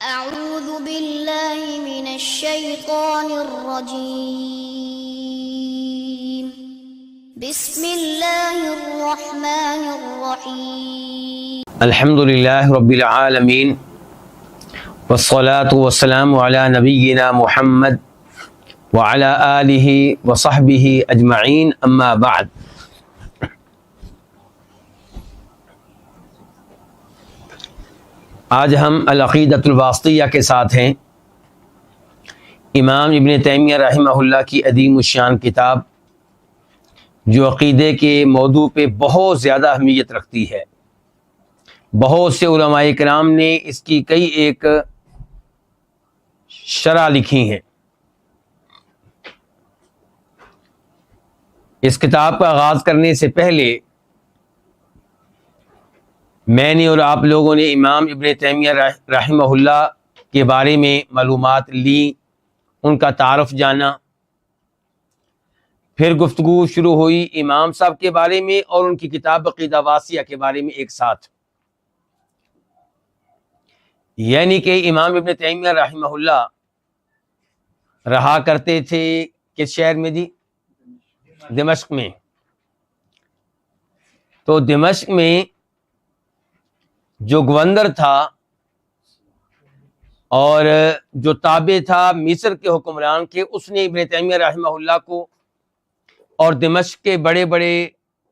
أعوذ بالله من الشيطان الرجيم بسم الله الرحمن الرحيم الحمد للہ رب العالمین والصلاة والسلام علی نبینا محمد وعلی آلہ وصحبہ اجمعین اما بعد۔ آج ہم العقیدۃ الواسطیہ کے ساتھ ہیں۔ امام ابن تیمیہ رحمہ اللہ کی عظیم الشان کتاب جو عقیدے کے موضوع پہ بہت زیادہ اہمیت رکھتی ہے۔ بہت سے علماء کرام نے اس کی کئی ایک شرح لکھی ہیں۔ اس کتاب کا آغاز کرنے سے پہلے میں نے اور آپ لوگوں نے امام ابن تیمیہ رحمہ اللہ کے بارے میں معلومات لی، ان کا تعارف جانا، پھر گفتگو شروع ہوئی امام صاحب کے بارے میں اور ان کی کتاب عقیدہ واسطیہ کے بارے میں ایک ساتھ۔ یعنی کہ امام ابن تیمیہ رحمہ اللہ رہا کرتے تھے کس شہر میں جی؟ دمشق میں۔ تو دمشق میں جو گورنر تھا اور جو تابع تھا مصر کے حکمران کے، اس نے ابن تیمیہ رحمہ اللہ کو اور دمشق کے بڑے بڑے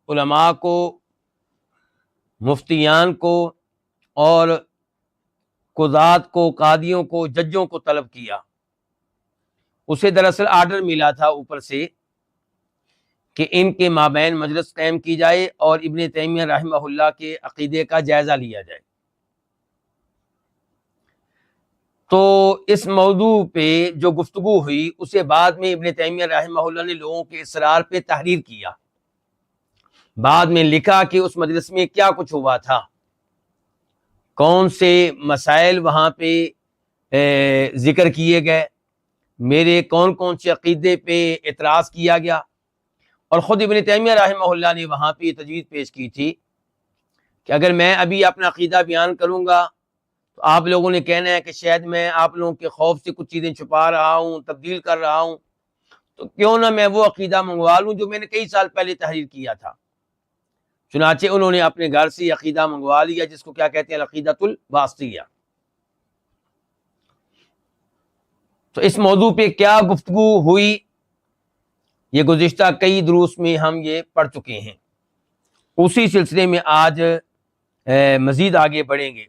علماء کو، مفتیان کو اور قضات کو، قاضیوں کو، ججوں کو طلب کیا۔ اسے دراصل آرڈر ملا تھا اوپر سے کہ ان کے مابین مجلس قائم کی جائے اور ابن تیمیہ رحمہ اللہ کے عقیدے کا جائزہ لیا جائے۔ تو اس موضوع پہ جو گفتگو ہوئی اسے بعد میں ابن تیمیہ رحمہ اللہ نے لوگوں کے اصرار پہ تحریر کیا، بعد میں لکھا کہ اس مجلس میں کیا کچھ ہوا تھا، کون سے مسائل وہاں پہ ذکر کیے گئے، میرے کون کون سے عقیدے پہ اعتراض کیا گیا۔ اور خود ابن تیمیہ رحمہ اللہ نے وہاں پہ یہ تجویز پیش کی تھی کہ اگر میں ابھی اپنا عقیدہ بیان کروں گا تو آپ لوگوں نے کہنا ہے کہ شاید میں آپ لوگوں کے خوف سے کچھ چیزیں چھپا رہا ہوں، تبدیل کر رہا ہوں، تو کیوں نہ میں وہ عقیدہ منگوا لوں جو میں نے کئی سال پہلے تحریر کیا تھا۔ چنانچہ انہوں نے اپنے گھر سے عقیدہ منگوا لیا جس کو کیا کہتے ہیں، العقیدۃ الواسطیہ۔ تو اس موضوع پہ کیا گفتگو ہوئی یہ گزشتہ کئی دروس میں ہم یہ پڑھ چکے ہیں، اسی سلسلے میں آج مزید آگے بڑھیں گے۔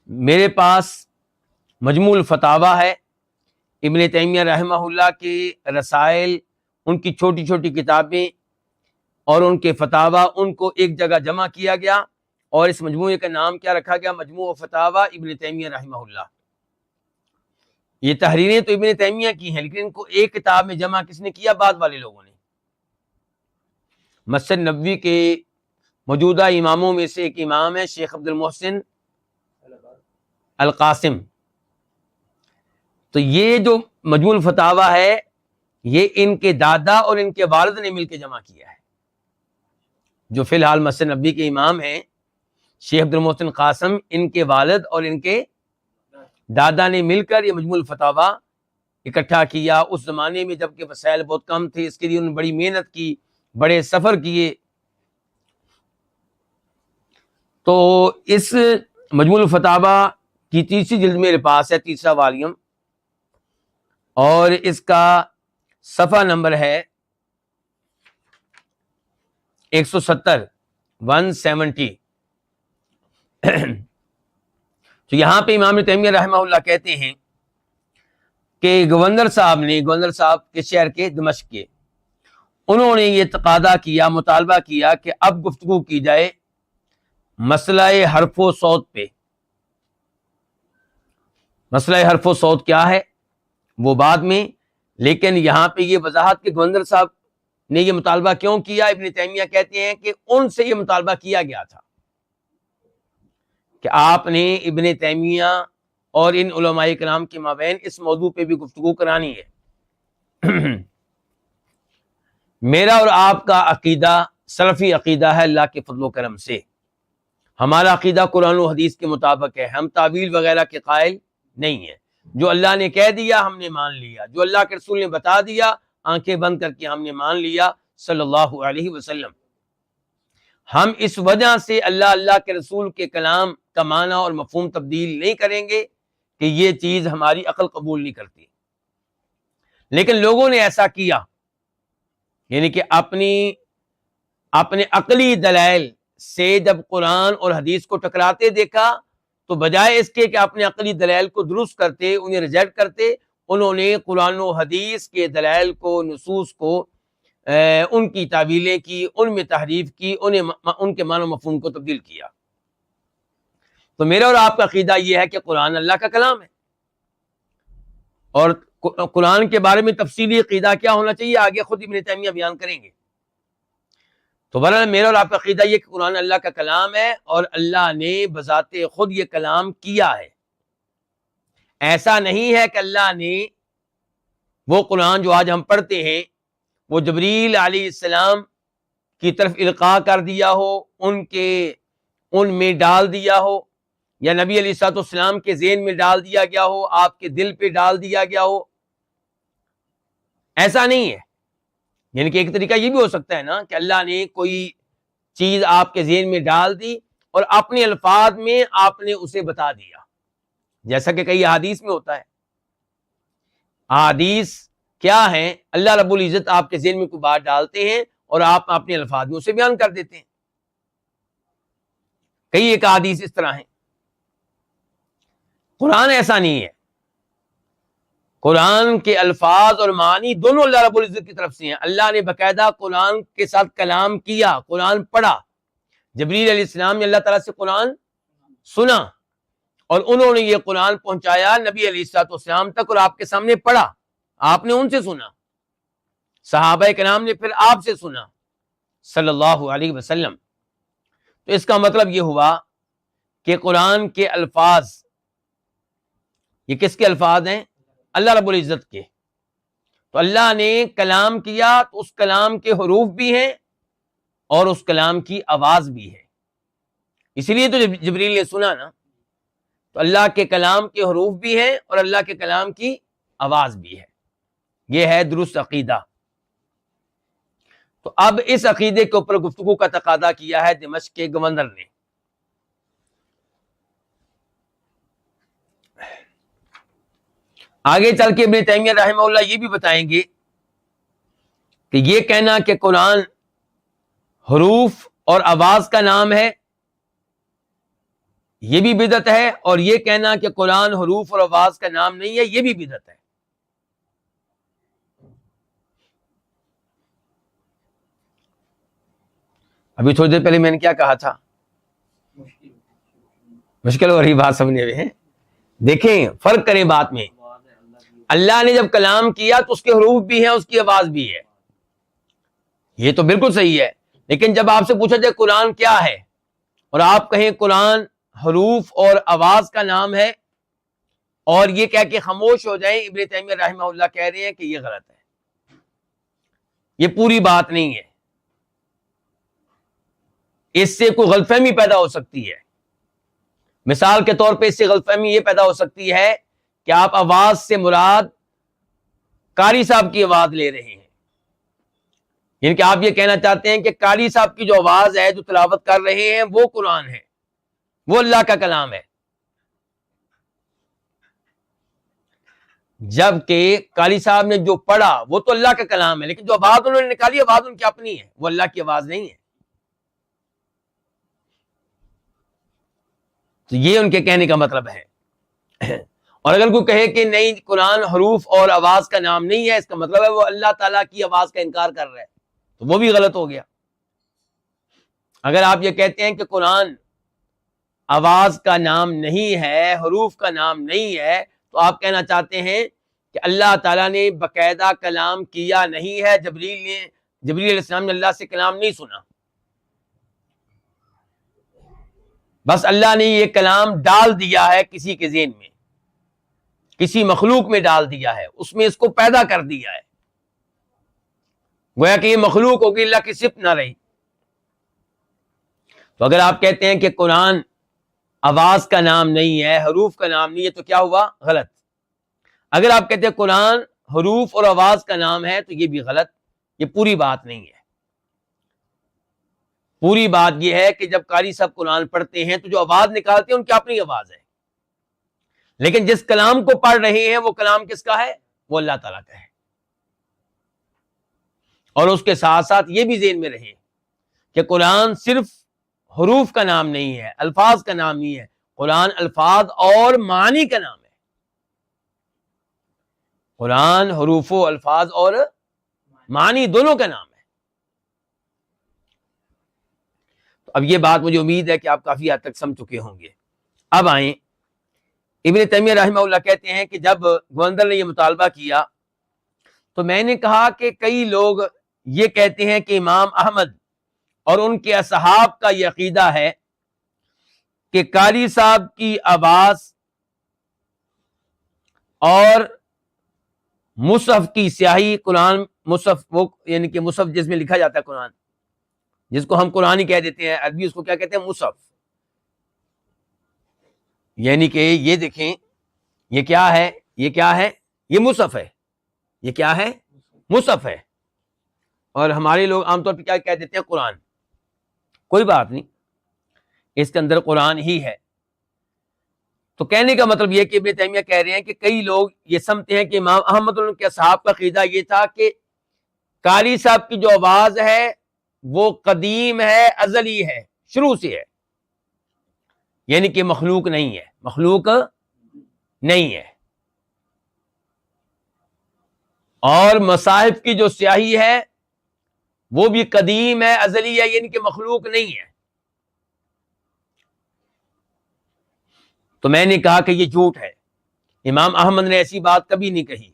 میرے پاس مجموع الفتاوی ہے، ابن تیمیہ رحمہ اللہ کے رسائل، ان کی چھوٹی چھوٹی کتابیں اور ان کے فتاوی، ان کو ایک جگہ جمع کیا گیا اور اس مجموعے کا نام کیا رکھا گیا؟ مجموع فتاوی ابن تیمیہ رحمہ اللہ۔ یہ تحریریں تو ابن تیمیہ کی ہیں لیکن ان کو ایک کتاب میں جمع کس نے کیا؟ بعد والے لوگوں نے۔ مسجد نبوی کے موجودہ اماموں میں سے ایک امام ہے شیخ عبد المحسن القاسم۔ تو یہ جو مجموع الفتاوی ہے یہ ان کے دادا اور ان کے والد نے مل کے جمع کیا ہے۔ جو فی الحال مسجد نبوی کے امام ہیں شیخ عبد المحسن قاسم، ان کے والد اور ان کے دادا نے مل کر یہ مجموع الفتاوی اکٹھا کیا۔ اس زمانے میں جب کہ وسائل بہت کم تھے، اس کے لیے انہوں نے بڑی محنت کی، بڑے سفر کیے۔ تو اس مجموع الفتاوی کی تیسری جلد میرے پاس ہے، تیسرا والیوم، اور اس کا صفحہ نمبر ہے 170 170۔ تو یہاں پہ امام تیمیہ رحمہ اللہ کہتے ہیں کہ گورنر صاحب کے شہر کے دمشق کے، انہوں نے یہ تقاضا کیا، مطالبہ کیا کہ اب گفتگو کی جائے مسئلہ حرف و صوت پہ۔ مسئلہ حرف و صوت کیا ہے وہ بعد میں، لیکن یہاں پہ یہ وضاحت کہ گورنر صاحب نے یہ مطالبہ کیوں کیا۔ ابن تیمیہ کہتے ہیں کہ ان سے یہ مطالبہ کیا گیا تھا کہ آپ نے ابن تیمیہ اور ان علماء کرام کے مابین اس موضوع پہ بھی گفتگو کرانی ہے۔ میرا اور آپ کا عقیدہ سلفی عقیدہ ہے اللہ کے فضل و کرم سے۔ ہمارا عقیدہ قرآن و حدیث کے مطابق ہے، ہم تعویل وغیرہ کے قائل نہیں ہیں۔ جو اللہ نے کہہ دیا ہم نے مان لیا، جو اللہ کے رسول نے بتا دیا آنکھیں بند کر کے ہم نے مان لیا صلی اللہ علیہ وسلم۔ ہم اس وجہ سے اللہ کے رسول کے کلام کا معنی اور مفہوم تبدیل نہیں کریں گے کہ یہ چیز ہماری عقل قبول نہیں کرتی، لیکن لوگوں نے ایسا کیا، یعنی کہ اپنے عقلی دلائل سے جب قرآن اور حدیث کو ٹکراتے دیکھا تو بجائے اس کے کہ اپنے عقلی دلائل کو درست کرتے، انہیں ریجیکٹ کرتے، انہوں نے قرآن و حدیث کے دلائل کو، نصوص کو، ان کی تعویلیں کی، ان میں تحریف کی، ان کے معنی و مفہوم کو تبدیل کیا۔ تو میرا اور آپ کا عقیدہ یہ ہے کہ قرآن اللہ کا کلام ہے، اور قرآن کے بارے میں تفصیلی عقیدہ کیا ہونا چاہیے آگے خود ابن تیمیہ بیان کریں گے۔ تو بہرحال میرا اور آپ کا عقیدہ یہ کہ قرآن اللہ کا کلام ہے، اور اللہ نے بذات خود یہ کلام کیا ہے۔ ایسا نہیں ہے کہ اللہ نے وہ قرآن جو آج ہم پڑھتے ہیں وہ جبریل علیہ السلام کی طرف القاء کر دیا ہو، ان میں ڈال دیا ہو، یا نبی علیہ الصلوۃ والسلام کے ذہن میں ڈال دیا گیا ہو، آپ کے دل پہ ڈال دیا گیا ہو۔ ایسا نہیں ہے۔ یعنی کہ ایک طریقہ یہ بھی ہو سکتا ہے نا کہ اللہ نے کوئی چیز آپ کے ذہن میں ڈال دی اور اپنے الفاظ میں آپ نے اسے بتا دیا، جیسا کہ کئی احادیث میں ہوتا ہے۔ احادیث کیا ہیں؟ اللہ رب العزت آپ کے ذہن میں کوئی بات ڈالتے ہیں اور آپ اپنے الفاظ میں اسے بیان کر دیتے ہیں۔ کئی ایک احادیث اس طرح ہیں۔ قرآن ایسا نہیں ہے۔ قرآن کے الفاظ اور معنی دونوں اللہ رب العزت کی طرف سے ہیں۔ اللہ نے باقاعدہ قرآن کے ساتھ کلام کیا، قرآن پڑھا۔ جبریل علیہ السلام نے اللہ تعالیٰ سے قرآن سنا، اور انہوں نے یہ قرآن پہنچایا نبی علیہ الصلوۃ والسلام تک، اور آپ کے سامنے پڑھا، آپ نے ان سے سنا، صحابہ کرام نے پھر آپ سے سنا صلی اللہ علیہ وسلم۔ تو اس کا مطلب یہ ہوا کہ قرآن کے الفاظ، یہ کس کے الفاظ ہیں؟ اللہ رب العزت کے۔ تو اللہ نے کلام کیا تو اس کلام کے حروف بھی ہیں اور اس کلام کی آواز بھی ہے، اسی لیے تو جبریل نے سنا نا۔ تو اللہ کے کلام کے حروف بھی ہیں اور اللہ کے کلام کی آواز بھی ہے۔ یہ ہے درست عقیدہ۔ تو اب اس عقیدے کے اوپر گفتگو کا تقاضا کیا ہے دمشق کے گورنر نے۔ آگے چل کے ابن تیمیہ رحمہ اللہ یہ بھی بتائیں گے کہ یہ کہنا کہ قرآن حروف اور آواز کا نام ہے یہ بھی بدعت ہے، اور یہ کہنا کہ قرآن حروف اور آواز کا نام نہیں ہے یہ بھی بدعت ہے۔ ابھی تھوڑی دیر پہلے میں نے کیا کہا تھا؟ مشکل ہو رہی بات سمجھنے میں ہے۔ دیکھیں فرق کریں بات میں۔ اللہ نے جب کلام کیا تو اس کے حروف بھی ہیں، اس کی آواز بھی ہے، یہ تو بالکل صحیح ہے۔ لیکن جب آپ سے پوچھا جائے قرآن کیا ہے اور آپ کہیں قرآن حروف اور آواز کا نام ہے، اور یہ کہہ کے خاموش ہو جائیں، ابن تیمیہ رحمہ اللہ کہہ رہے ہیں کہ یہ غلط ہے، یہ پوری بات نہیں ہے، اس سے کوئی غلط فہمی پیدا ہو سکتی ہے۔ مثال کے طور پہ اس سے غلط فہمی یہ پیدا ہو سکتی ہے کہ آپ آواز سے مراد قاری صاحب کی آواز لے رہے ہیں، یعنی کہ آپ یہ کہنا چاہتے ہیں کہ قاری صاحب کی جو آواز ہے جو تلاوت کر رہے ہیں وہ قرآن ہے، وہ اللہ کا کلام ہے، جبکہ قاری صاحب نے جو پڑھا وہ تو اللہ کا کلام ہے، لیکن جو آواز انہوں نے نکالی آواز ان کی اپنی ہے، وہ اللہ کی آواز نہیں ہے۔ تو یہ ان کے کہنے کا مطلب ہے۔ اور اگر کوئی کہے کہ نہیں قرآن حروف اور آواز کا نام نہیں ہے، اس کا مطلب ہے وہ اللہ تعالیٰ کی آواز کا انکار کر رہا ہے، تو وہ بھی غلط ہو گیا۔ اگر آپ یہ کہتے ہیں کہ قرآن آواز کا نام نہیں ہے، حروف کا نام نہیں ہے، تو آپ کہنا چاہتے ہیں کہ اللہ تعالیٰ نے باقاعدہ کلام کیا نہیں ہے، جبریل علیہ السلام نے اللہ سے کلام نہیں سنا، بس اللہ نے یہ کلام ڈال دیا ہے کسی کے ذہن میں، کسی مخلوق میں ڈال دیا ہے، اس میں اس کو پیدا کر دیا ہے، گویا کہ یہ مخلوق ہوگی، اللہ کی صفت نہ رہی۔ تو اگر آپ کہتے ہیں کہ قرآن آواز کا نام نہیں ہے، حروف کا نام نہیں ہے، تو کیا ہوا؟ غلط۔ اگر آپ کہتے ہیں قرآن حروف اور آواز کا نام ہے تو یہ بھی غلط، یہ پوری بات نہیں ہے۔ پوری بات یہ ہے کہ جب قاری صاحب قرآن پڑھتے ہیں تو جو آواز نکالتے ہیں ان کی اپنی آواز ہے، لیکن جس کلام کو پڑھ رہے ہیں وہ کلام کس کا ہے؟ وہ اللہ تعالیٰ کا ہے۔ اور اس کے ساتھ ساتھ یہ بھی ذہن میں رہے کہ قرآن صرف حروف کا نام نہیں ہے، الفاظ کا نام نہیں ہے، قرآن الفاظ اور معنی کا نام ہے۔ قرآن حروف و الفاظ اور معنی دونوں کا نام ہے۔ تو اب یہ بات مجھے امید ہے کہ آپ کافی حد تک سمجھ چکے ہوں گے۔ اب آئیں، ابن تیمیہ رحمہ اللہ کہتے ہیں کہ جب گوندر نے یہ مطالبہ کیا تو میں نے کہا کہ کئی لوگ یہ کہتے ہیں کہ امام احمد اور ان کے اصحاب کا یہ عقیدہ ہے کہ قاری صاحب کی آواز اور مصحف کی سیاہی، قرآن مصحف وہ یعنی کہ مصحف جس میں لکھا جاتا ہے قرآن، جس کو ہم قرآن ہی کہہ دیتے ہیں، عربی اس کو کیا کہتے ہیں؟ مصحف۔ یعنی کہ یہ دیکھیں، یہ کیا ہے؟ یہ کیا ہے؟ یہ مصحف ہے۔ یہ کیا ہے؟ مصحف ہے۔ اور ہمارے لوگ عام طور پہ کیا کہہ دیتے ہیں؟ قرآن۔ کوئی بات نہیں، اس کے اندر قرآن ہی ہے۔ تو کہنے کا مطلب یہ کہ ابن تیمیہ کہہ رہے ہیں کہ کئی لوگ یہ سمجھتے ہیں کہ امام احمد اور ان کے اصحاب کا عقیدہ یہ تھا کہ قاری صاحب کی جو آواز ہے وہ قدیم ہے، ازلی ہے، شروع سے ہے، یعنی کہ مخلوق نہیں ہے، مخلوق نہیں ہے۔ اور مصاحف کی جو سیاہی ہے وہ بھی قدیم ہے، ازلی ہے، یعنی کہ مخلوق نہیں ہے۔ تو میں نے کہا کہ یہ جھوٹ ہے، امام احمد نے ایسی بات کبھی نہیں کہی،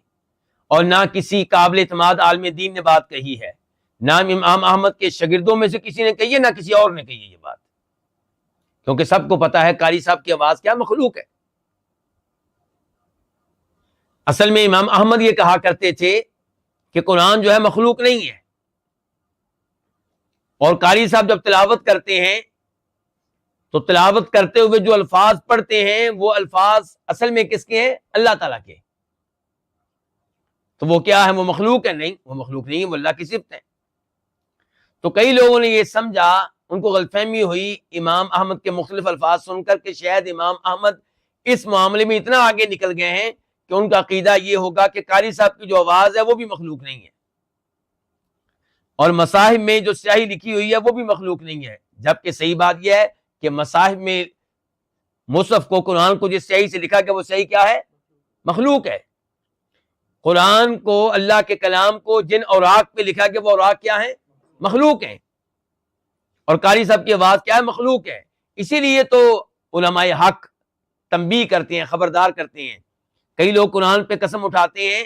اور نہ کسی قابل اعتماد عالم دین نے بات کہی ہے، نہ امام احمد کے شاگردوں میں سے کسی نے کہی ہے، نہ کسی اور نے کہی ہے یہ بات، کیونکہ سب کو پتا ہے قاری صاحب کی آواز کیا؟ مخلوق ہے۔ اصل میں امام احمد یہ کہا کرتے تھے کہ قرآن جو ہے مخلوق نہیں ہے، اور قاری صاحب جب تلاوت کرتے ہیں تو تلاوت کرتے ہوئے جو الفاظ پڑھتے ہیں وہ الفاظ اصل میں کس کے ہیں؟ اللہ تعالیٰ کے۔ تو وہ کیا ہے؟ وہ مخلوق ہے؟ نہیں، وہ مخلوق نہیں ہے، وہ اللہ کی صفت ہے۔ تو کئی لوگوں نے یہ سمجھا، ان کو غلط فہمی ہوئی امام احمد کے مختلف الفاظ سن کر کہ شاید امام احمد اس معاملے میں اتنا آگے نکل گئے ہیں کہ ان کا عقیدہ یہ ہوگا کہ قاری صاحب کی جو آواز ہے وہ بھی مخلوق نہیں ہے، اور مصاحف میں جو سیاہی لکھی ہوئی ہے وہ بھی مخلوق نہیں ہے، جبکہ صحیح بات یہ ہے کہ مصاحف میں مصحف کو، قرآن کو جس سیاہی سے لکھا گیا وہ سیاہی کیا ہے؟ مخلوق ہے۔ قرآن کو، اللہ کے کلام کو جن اوراق پہ لکھا گیا وہ اوراق کیا ہیں؟ مخلوق ہیں۔ اور قاری صاحب کی آواز کیا ہے؟ مخلوق ہے۔ اسی لیے تو علماء حق تنبیہ کرتے ہیں، خبردار کرتے ہیں۔ کئی لوگ قرآن پہ قسم اٹھاتے ہیں،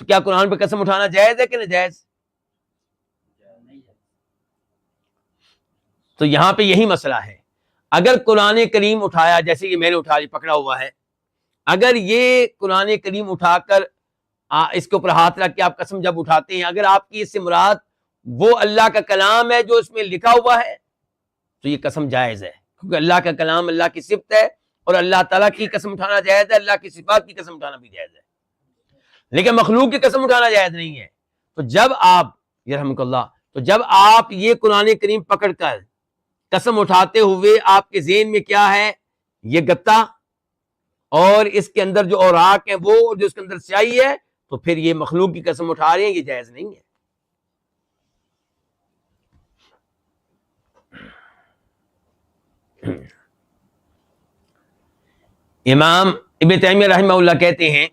تو کیا قرآن پہ قسم اٹھانا جائز ہے کہ ناجائز؟ تو یہاں پہ یہی مسئلہ ہے۔ اگر قرآن کریم اٹھایا، جیسے یہ میں نے اٹھا پکڑا ہوا ہے، اگر یہ قرآن کریم اٹھا کر اس کے اوپر ہاتھ رکھ کے آپ قسم جب اٹھاتے ہیں، اگر آپ کی اس سے مراد وہ اللہ کا کلام ہے جو اس میں لکھا ہوا ہے تو یہ قسم جائز ہے، کیونکہ اللہ کا کلام اللہ کی صفت ہے، اور اللہ تعالیٰ کی قسم اٹھانا جائز ہے، اللہ کی صفات کی قسم اٹھانا بھی جائز ہے، لیکن مخلوق کی قسم اٹھانا جائز نہیں ہے۔ تو جب آپ یرحمک اللہ، تو جب آپ یہ قرآن کریم پکڑ کر قسم اٹھاتے ہوئے آپ کے ذہن میں کیا ہے؟ یہ گتا اور اس کے اندر جو اوراق ہیں وہ، جو اس کے اندر سیاہی ہے، تو پھر یہ مخلوق کی قسم اٹھا رہے ہیں، یہ جائز نہیں ہے۔ امام ابن تیمیہ رحمہ اللہ کہتے ہیں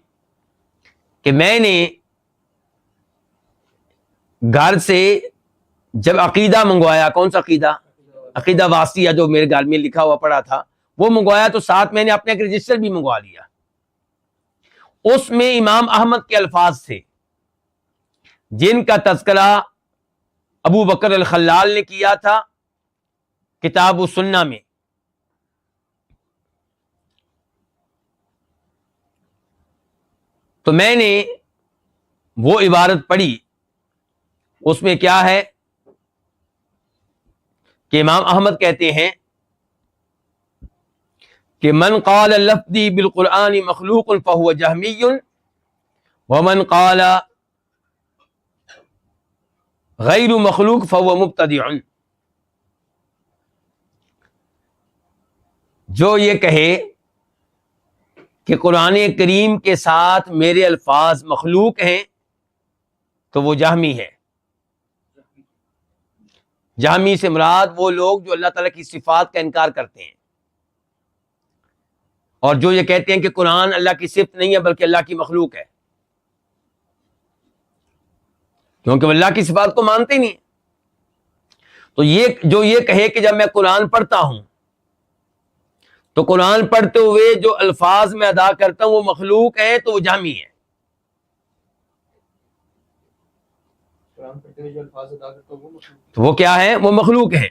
کہ میں نے گھر سے جب عقیدہ منگوایا، کون سا عقیدہ؟ عقیدہ واسطیہ جو میرے گھر میں لکھا ہوا پڑا تھا وہ منگوایا، تو ساتھ میں نے اپنا ایک رجسٹر بھی منگوا لیا، اس میں امام احمد کے الفاظ تھے جن کا تذکرہ ابو بکر الخلال نے کیا تھا کتاب السنہ میں۔ تو میں نے وہ عبارت پڑھی، اس میں کیا ہے کہ امام احمد کہتے ہیں کہ من قال لفظی بالقرآن مخلوق فہو جہمی ومن قال غیر مخلوق فہو مبتدع. جو یہ کہے کہ قرآن کریم کے ساتھ میرے الفاظ مخلوق ہیں تو وہ جہمی ہے. جہمی سے مراد وہ لوگ جو اللہ تعالیٰ کی صفات کا انکار کرتے ہیں، اور جو یہ کہتے ہیں کہ قرآن اللہ کی صفت نہیں ہے بلکہ اللہ کی مخلوق ہے، کیونکہ وہ اللہ کی صفات کو مانتے نہیں. تو یہ کہے کہ جب میں قرآن پڑھتا ہوں تو قرآن پڑھتے ہوئے جو الفاظ میں ادا کرتا ہوں وہ مخلوق ہیں تو وہ جہمی ہے. تو وہ کیا ہے؟ وہ مخلوق ہے.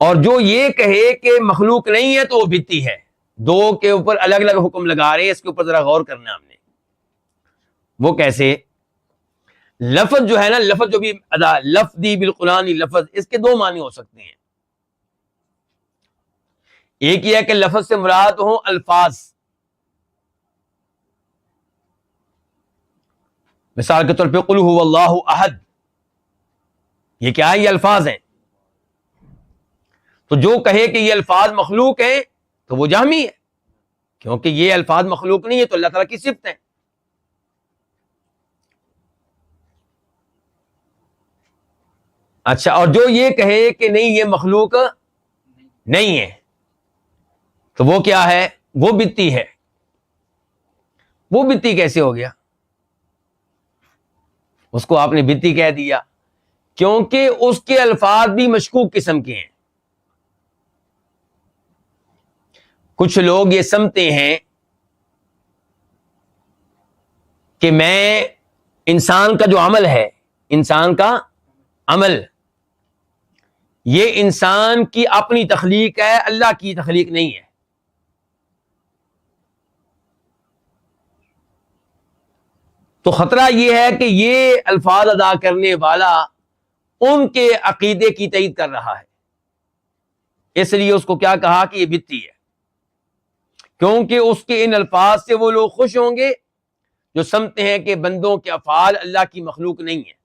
اور جو یہ کہے کہ مخلوق نہیں ہے تو وہ بدعی ہے. دو کے اوپر الگ الگ حکم لگا رہے ہیں، اس کے اوپر ذرا غور کرنا ہے ہم نے. وہ کیسے؟ لفظ جو ہے نا، لفظ جو بھی ادا، لفظی بالقرآن، لفظ، اس کے دو معنی ہو سکتے ہیں. ایک یہ ہے کہ لفظ سے مراد ہوں الفاظ. مثال کے طور پہ قل هو اللہ احد، یہ کیا ہے؟ یہ الفاظ ہیں. تو جو کہے کہ یہ الفاظ مخلوق ہیں تو وہ جہمی ہے، کیونکہ یہ الفاظ مخلوق نہیں ہے تو اللہ تعالیٰ کی صفت ہے. اچھا، اور جو یہ کہے کہ نہیں یہ مخلوق نہیں ہے تو وہ کیا ہے؟ وہ بدعی ہے. وہ بدعی کیسے ہو گیا؟ اس کو آپ نے بدعی کہہ دیا کیونکہ اس کے الفاظ بھی مشکوک قسم کے ہیں. کچھ لوگ یہ سمجھتے ہیں کہ میں انسان کا جو عمل ہے، انسان کا عمل، یہ انسان کی اپنی تخلیق ہے، اللہ کی تخلیق نہیں ہے. تو خطرہ یہ ہے کہ یہ الفاظ ادا کرنے والا ان کے عقیدے کی تائید کر رہا ہے، اس لیے اس کو کیا کہا کہ یہ بدعی ہے، کیونکہ اس کے ان الفاظ سے وہ لوگ خوش ہوں گے جو سمجھتے ہیں کہ بندوں کے افعال اللہ کی مخلوق نہیں ہیں،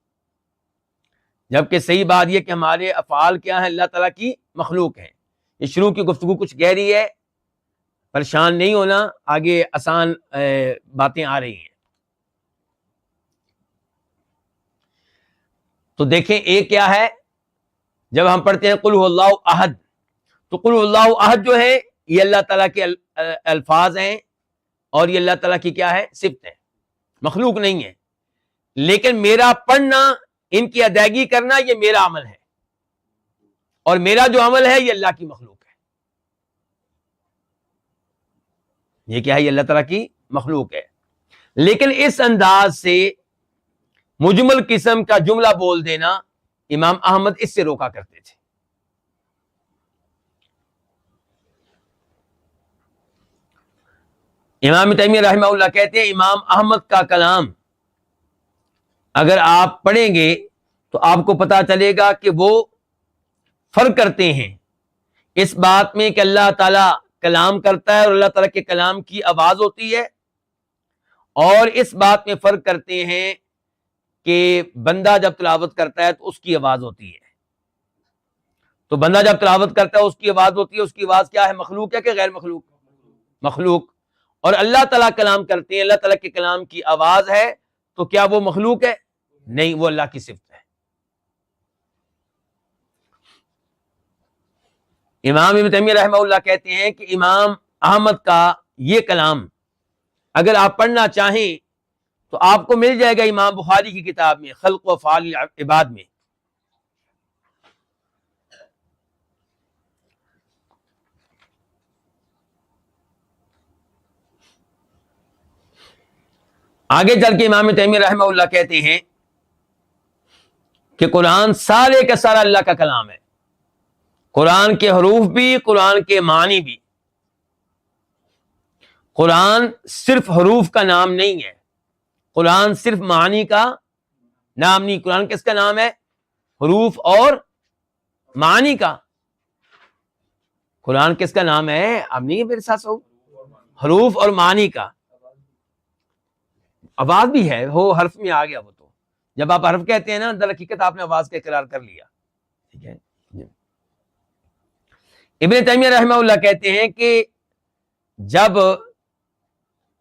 جبکہ صحیح بات یہ کہ ہمارے افعال کیا ہیں؟ اللہ تعالیٰ کی مخلوق ہیں. یہ شروع کی گفتگو کچھ گہری ہے، پریشان نہیں ہونا، آگے آسان باتیں آ رہی ہیں. تو دیکھیں ایک کیا ہے، جب ہم پڑھتے ہیں قل هو اللہ احد، تو قل هو اللہ احد جو ہے یہ اللہ تعالیٰ کے الفاظ ہیں اور یہ اللہ تعالیٰ کی کیا ہے؟ صفت ہے، مخلوق نہیں ہے. لیکن میرا پڑھنا، ان کی ادائیگی کرنا، یہ میرا عمل ہے، اور میرا جو عمل ہے یہ اللہ کی مخلوق ہے. یہ کیا ہے؟ یہ اللہ تعالیٰ کی مخلوق ہے. لیکن اس انداز سے مجمل قسم کا جملہ بول دینا امام احمد اس سے روکا کرتے تھے. امام تیمیہ رحمہ اللہ کہتے ہیں امام احمد کا کلام اگر آپ پڑھیں گے تو آپ کو پتا چلے گا کہ وہ فرق کرتے ہیں اس بات میں کہ اللہ تعالیٰ کلام کرتا ہے اور اللہ تعالیٰ کے کلام کی آواز ہوتی ہے، اور اس بات میں فرق کرتے ہیں کہ بندہ جب تلاوت کرتا ہے تو اس کی آواز ہوتی ہے. تو بندہ جب تلاوت کرتا ہے اس کی آواز ہوتی ہے، اس کی آواز کیا ہے؟ مخلوق ہے کہ غیر مخلوق؟ مخلوق. اور اللہ تعالیٰ کلام کرتے ہیں، اللہ تعالیٰ کے کلام کی آواز ہے، تو کیا وہ مخلوق ہے؟ نہیں، وہ اللہ کی صفت ہے. امام ابن تیمیہ رحمہ اللہ کہتے ہیں کہ امام احمد کا یہ کلام اگر آپ پڑھنا چاہیں تو آپ کو مل جائے گا امام بخاری کی کتاب میں خلق و افعال العباد میں. آگے چل کے امام تیمیہ رحمہ اللہ کہتے ہیں کہ قرآن سارے کا سارا اللہ کا کلام ہے. قرآن کے حروف بھی، قرآن کے معنی بھی. قرآن صرف حروف کا نام نہیں ہے، قرآن صرف معنی کا نام نہیں. قرآن کس کا نام ہے؟ حروف اور معانی کا. قرآن کس کا نام ہے؟ اب نہیں ہے میرے ساتھ سو. حروف اور معانی کا. آواز بھی ہے، ہو حرف میں آ گیا وہ تو. جب آپ حرف کہتے ہیں نا، در حقیقت آپ نے آواز کا اقرار کر لیا. ٹھیک ہے. ابن تیمیہ رحمہ اللہ کہتے ہیں کہ جب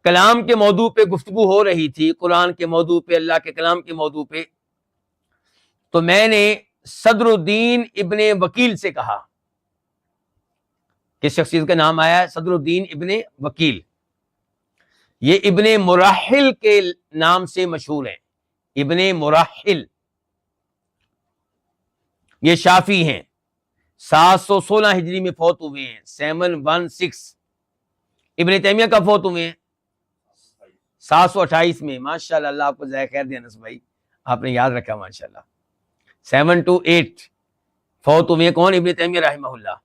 کلام کے موضوع پہ گفتگو ہو رہی تھی، قرآن کے موضوع پہ، اللہ کے کلام کے موضوع پہ، تو میں نے صدر الدین ابن وکیل سے کہا. کس شخصیت کا نام آیا ہے؟ صدر الدین ابن وکیل. یہ ابن مراحل کے نام سے مشہور ہیں. ابن مراحل یہ شافی ہیں، 716 ہجری میں فوت ہوئے ہیں. 716. ابن تیمیہ کا فوت ہوئے ہیں 728 میں. ماشاءاللہ، اللہ آپ کو جزائے خیر دے انس بھائی، آپ نے یاد رکھا ماشاءاللہ. 728 فوت ہوئے ہیں کون؟ ابن تیمیہ رحمہ اللہ.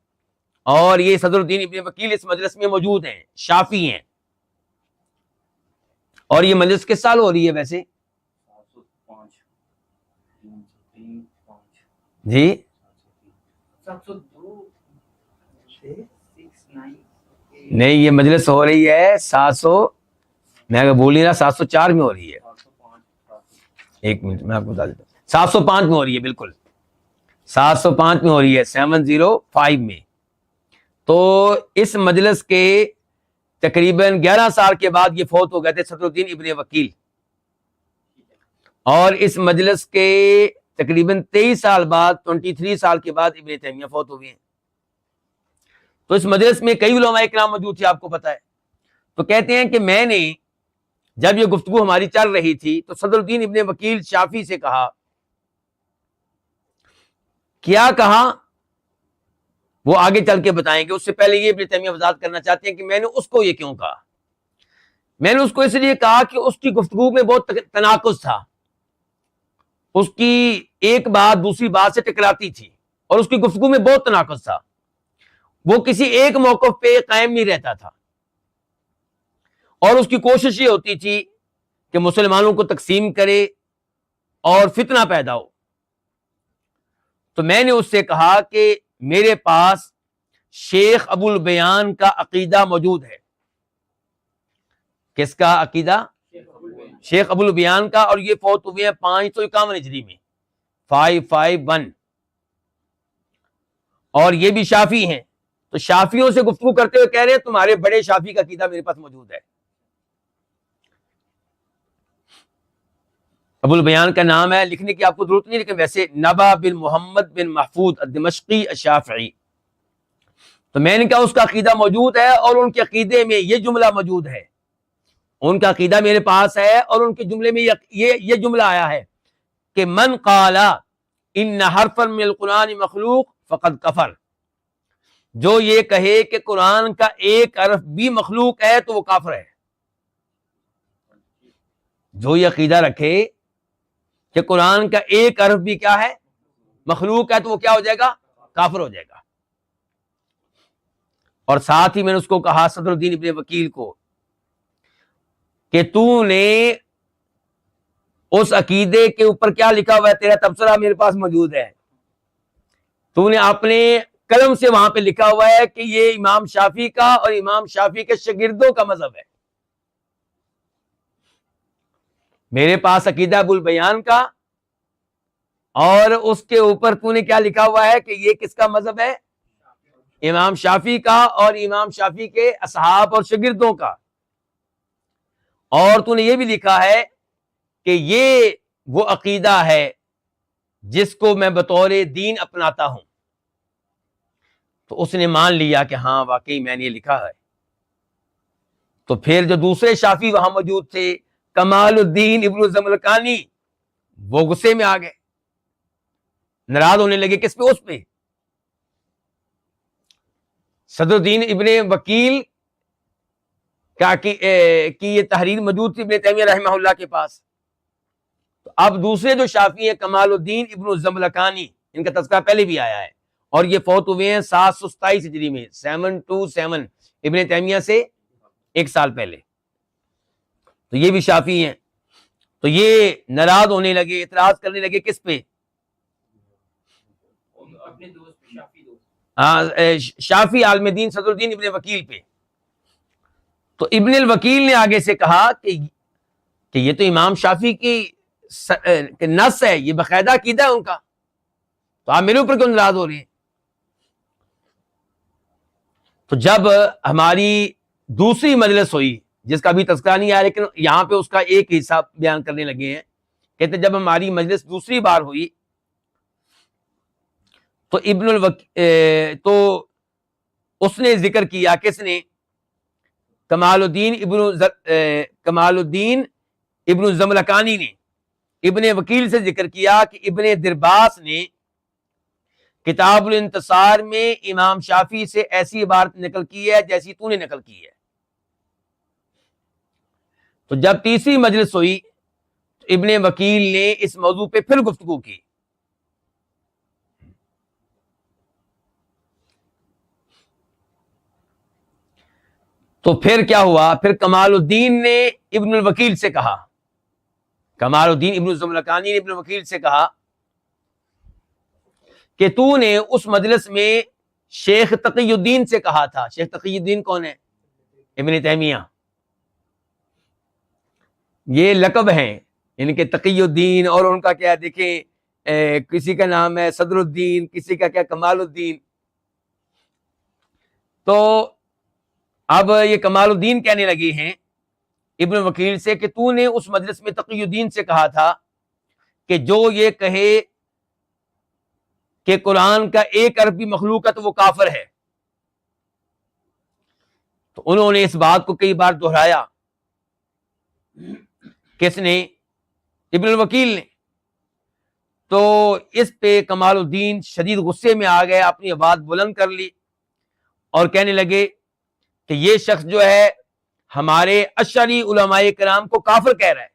اور یہ صدر الدین ابن وکیل اس مجلس میں موجود ہیں، شافی ہیں. اور یہ مجلس کس سال ہو رہی ہے ویسے؟ جی نہیں، یہ مجلس ہو رہی ہے 700، میں اگر بول نہیں رہا 704 میں ہو رہی ہے. ایک منٹ میں آپ کو بتا دیتا ہوں. 705 میں ہو رہی ہے، بالکل 705 میں ہو رہی ہے، 705 میں. تو اس مجلس کے تقریباً 11 سال کے بعد یہ فوت ہو گئے تھے صدر الدین ابن وکیل. اور اس مجلس کے تقریباً 23 سال بعد، 23 سال کے بعد ابن تیمیہ فوت ہو گئے ہیں. تو اس مجلس میں کئی علماء کرام موجود تھے، آپ کو پتہ ہے. تو کہتے ہیں کہ میں نے جب یہ گفتگو ہماری چل رہی تھی تو صدر الدین ابن وکیل شافی سے کہا. کیا کہا وہ آگے چل کے بتائیں گے. اس سے پہلے یہ ابن تیمیہ وضاحت کرنا چاہتے ہیں کہ میں نے اس کو یہ کیوں کہا. میں نے اس کو اس لیے کہا کہ اس کی گفتگو میں بہت تناقض تھا. اس کی ایک بات دوسری بات سے ٹکراتی تھی، اور اس کی گفتگو میں بہت تناقض تھا. وہ کسی ایک موقف پہ قائم نہیں رہتا تھا، اور اس کی کوشش یہ ہوتی تھی کہ مسلمانوں کو تقسیم کرے اور فتنہ پیدا ہو. تو میں نے اس سے کہا کہ میرے پاس شیخ ابو البیان کا عقیدہ موجود ہے. کس کا عقیدہ؟ شیخ ابو البیان کا. اور یہ فوت ہوئے ہیں 551 ہجری میں، 551. اور یہ بھی شافی ہیں. تو شافیوں سے گفتگو کرتے ہوئے کہہ رہے ہیں تمہارے بڑے شافی کا عقیدہ میرے پاس موجود ہے. ابو البیان کا نام ہے، لکھنے کی آپ کو ضرورت نہیں، لیکن ویسے نبا بن محمد بن محفوظ الدمشقی الشافعی. تو میں نے کہا اس کا عقیدہ موجود ہے، اور ان کے عقیدے میں یہ جملہ موجود ہے. ان کا عقیدہ میرے پاس ہے، اور ان کے جملے میں یہ جملہ آیا ہے کہ من قال ان حرفا من القرآن مخلوق فقد کفر. جو یہ کہے کہ قرآن کا ایک حرف بھی مخلوق ہے تو وہ کافر ہے. جو یہ عقیدہ رکھے کہ قرآن کا ایک حرف بھی کیا ہے؟ مخلوق ہے، تو وہ کیا ہو جائے گا؟ کافر ہو جائے گا. اور ساتھ ہی میں نے اس کو کہا، صدر الدین ابن وکیل کو، کہ تو نے اس عقیدے کے اوپر کیا لکھا ہوا ہے؟ تیرا تبصرہ میرے پاس موجود ہے. تو نے اپنے قلم سے وہاں پہ لکھا ہوا ہے کہ یہ امام شافی کا اور امام شافی کے شاگردوں کا مذہب ہے. میرے پاس عقیدہ ابو البیان کا، اور اس کے اوپر تو نے کیا لکھا ہوا ہے کہ یہ کس کا مذہب ہے؟ امام شافی کا اور امام شافی کے اصحاب اور شاگردوں کا. اور تو نے یہ بھی لکھا ہے کہ یہ وہ عقیدہ ہے جس کو میں بطور دین اپناتا ہوں. تو اس نے مان لیا کہ ہاں واقعی میں نے یہ لکھا ہے. تو پھر جو دوسرے شافی وہاں موجود تھے، کمال الدین ابن زملکانی، وہ غصے میں آ گئے، ناراض ہونے لگے. کس پہ؟ اس پہ. صدر الدین ابن وکیل کی یہ تحریر موجود تھی ابن تیمیہ رحمہ اللہ کے پاس. تو اب دوسرے جو شافی ہیں، کمال الدین ابن زملکانی، ان کا تذکرہ پہلے بھی آیا ہے، اور یہ فوت ہوئے ہیں 727 ہجری میں، 727 ابن تیمیہ سے ایک سال پہلے. تو یہ بھی شافی ہیں. تو یہ ناراض ہونے لگے، اعتراض کرنے لگے. کس پہ؟ شافی عالم دین صدر الدین ابن وکیل پہ. تو ابن الوکیل نے آگے سے کہا کہ یہ تو امام شافی کی نص ہے، یہ باقاعدہ عقیدہ ہے ان کا، تو آپ میرے اوپر کیوں ناراض ہو رہے ہیں؟ تو جب ہماری دوسری مجلس ہوئی، جس کا بھی تذکرہ نہیں آیا لیکن یہاں پہ اس کا ایک حصہ بیان کرنے لگے ہیں، کہتے جب ہماری مجلس دوسری بار ہوئی تو تو اس نے ذکر کیا، کس نے؟ کمال الدین ابن الزملکانی نے ابن وکیل سے ذکر کیا کہ ابن درباس نے کتاب الانتصار میں امام شافی سے ایسی عبارت نقل کی ہے جیسی تو نے نقل کی ہے. تو جب تیسری مجلس ہوئی تو ابن وکیل نے اس موضوع پہ پھر گفتگو کی. تو پھر کیا ہوا؟ پھر کمال الدین نے ابن الوکیل سے کہا، کمال الدین ابن الزملکانی نے ابن وکیل سے کہا کہ تو نے اس مجلس میں شیخ تقی الدین سے کہا تھا. شیخ تقی الدین کون ہے؟ ابن تیمیہ. یہ لقب ہیں ان کے، تقی الدین، اور ان کا کیا دیکھیں، کسی کا نام ہے صدر الدین، کسی کا کیا کمال الدین. تو اب یہ کمال الدین کہنے لگے ہیں ابن وکیل سے کہ تو نے اس مجلس میں تقی الدین سے کہا تھا کہ جو یہ کہے کہ قرآن کا ایک عرب بھی مخلوق ہے تو وہ کافر ہے. تو انہوں نے اس بات کو کئی بار دہرایا. کس نے؟ ابن الوکیل نے. تو اس پہ کمال الدین شدید غصے میں آ گئے، اپنی آواز بلند کر لی اور کہنے لگے کہ یہ شخص جو ہے ہمارے اشعری علماء کرام کو کافر کہہ رہا ہے.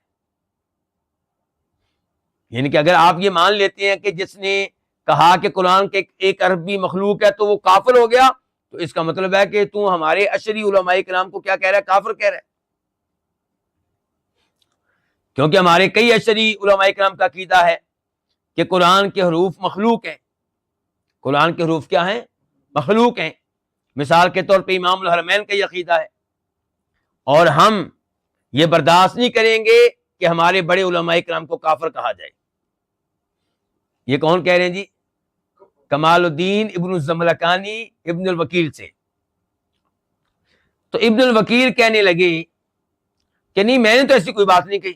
یعنی کہ اگر آپ یہ مان لیتے ہیں کہ جس نے کہا کہ قرآن کے ایک عربی مخلوق ہے تو وہ کافر ہو گیا، تو اس کا مطلب ہے کہ تو ہمارے اشعری علماء کرام کو کیا کہہ رہا ہے؟ کافر کہہ رہا ہے. کیونکہ ہمارے کئی اشعری علماء کرام کا عقیدہ ہے کہ قرآن کے حروف مخلوق ہیں. قرآن کے حروف کیا ہیں؟ مخلوق ہیں. مثال کے طور پہ امام الحرمین کا یہ عقیدہ ہے، اور ہم یہ برداشت نہیں کریں گے کہ ہمارے بڑے علماء کرام کو کافر کہا جائے. یہ کون کہہ رہے ہیں جی؟ کمال الدین ابن الزملکانی ابن الوکیل سے. تو ابن الوکیل کہنے لگے کہ نہیں، میں نے تو ایسی کوئی بات نہیں کہی،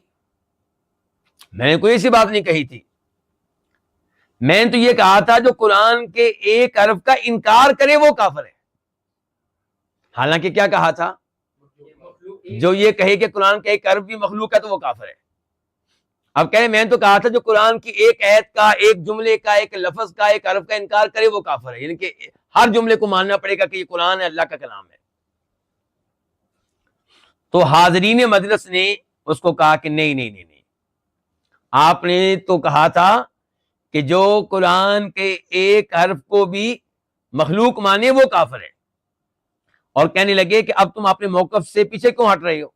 میں نے کوئی ایسی بات نہیں کہی تھی. میں نے تو یہ کہا تھا جو قرآن کے ایک حرف کا انکار کرے وہ کافر ہے. حالانکہ کیا کہا تھا؟ جو یہ کہے کہ قرآن کا ایک حرف بھی مخلوق ہے تو وہ کافر ہے. اب کہے میں نے تو کہا تھا جو قرآن کی ایک آیت کا، ایک جملے کا، ایک لفظ کا، ایک حرف کا انکار کرے وہ کافر ہے. یعنی کہ ہر جملے کو ماننا پڑے گا کہ یہ قرآن ہے، اللہ کا کلام ہے. تو حاضرین مجلس نے اس کو کہا کہ نہیں نہیں نہیں نہیں، آپ نے تو کہا تھا کہ جو قرآن کے ایک حرف کو بھی مخلوق مانے وہ کافر ہے. اور کہنے لگے کہ اب تم اپنے موقف سے پیچھے کیوں ہٹ رہے ہو؟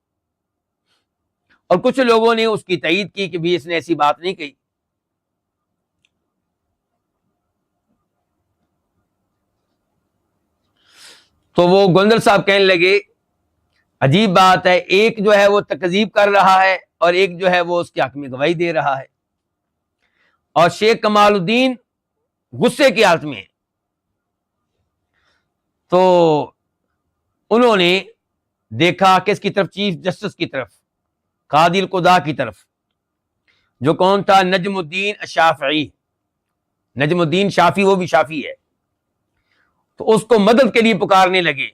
اور کچھ لوگوں نے اس کی تائید کی کہ بھی اس نے ایسی بات نہیں کہی. تو وہ گوندر صاحب کہنے لگے عجیب بات ہے، ایک جو ہے وہ تکذیب کر رہا ہے اور ایک جو ہے وہ اس کے حق میں گواہی دے رہا ہے. اور شیخ کمال الدین غصے کی حالت میں. تو انہوں نے دیکھا کس کی طرف؟ چیف جسٹس کی طرف، قاضی القضاء کی طرف، جو کون تھا؟ نجم الدین الشافعی. نجم الدین شافی، وہ بھی شافی ہے. تو اس کو مدد کے لیے پکارنے لگے.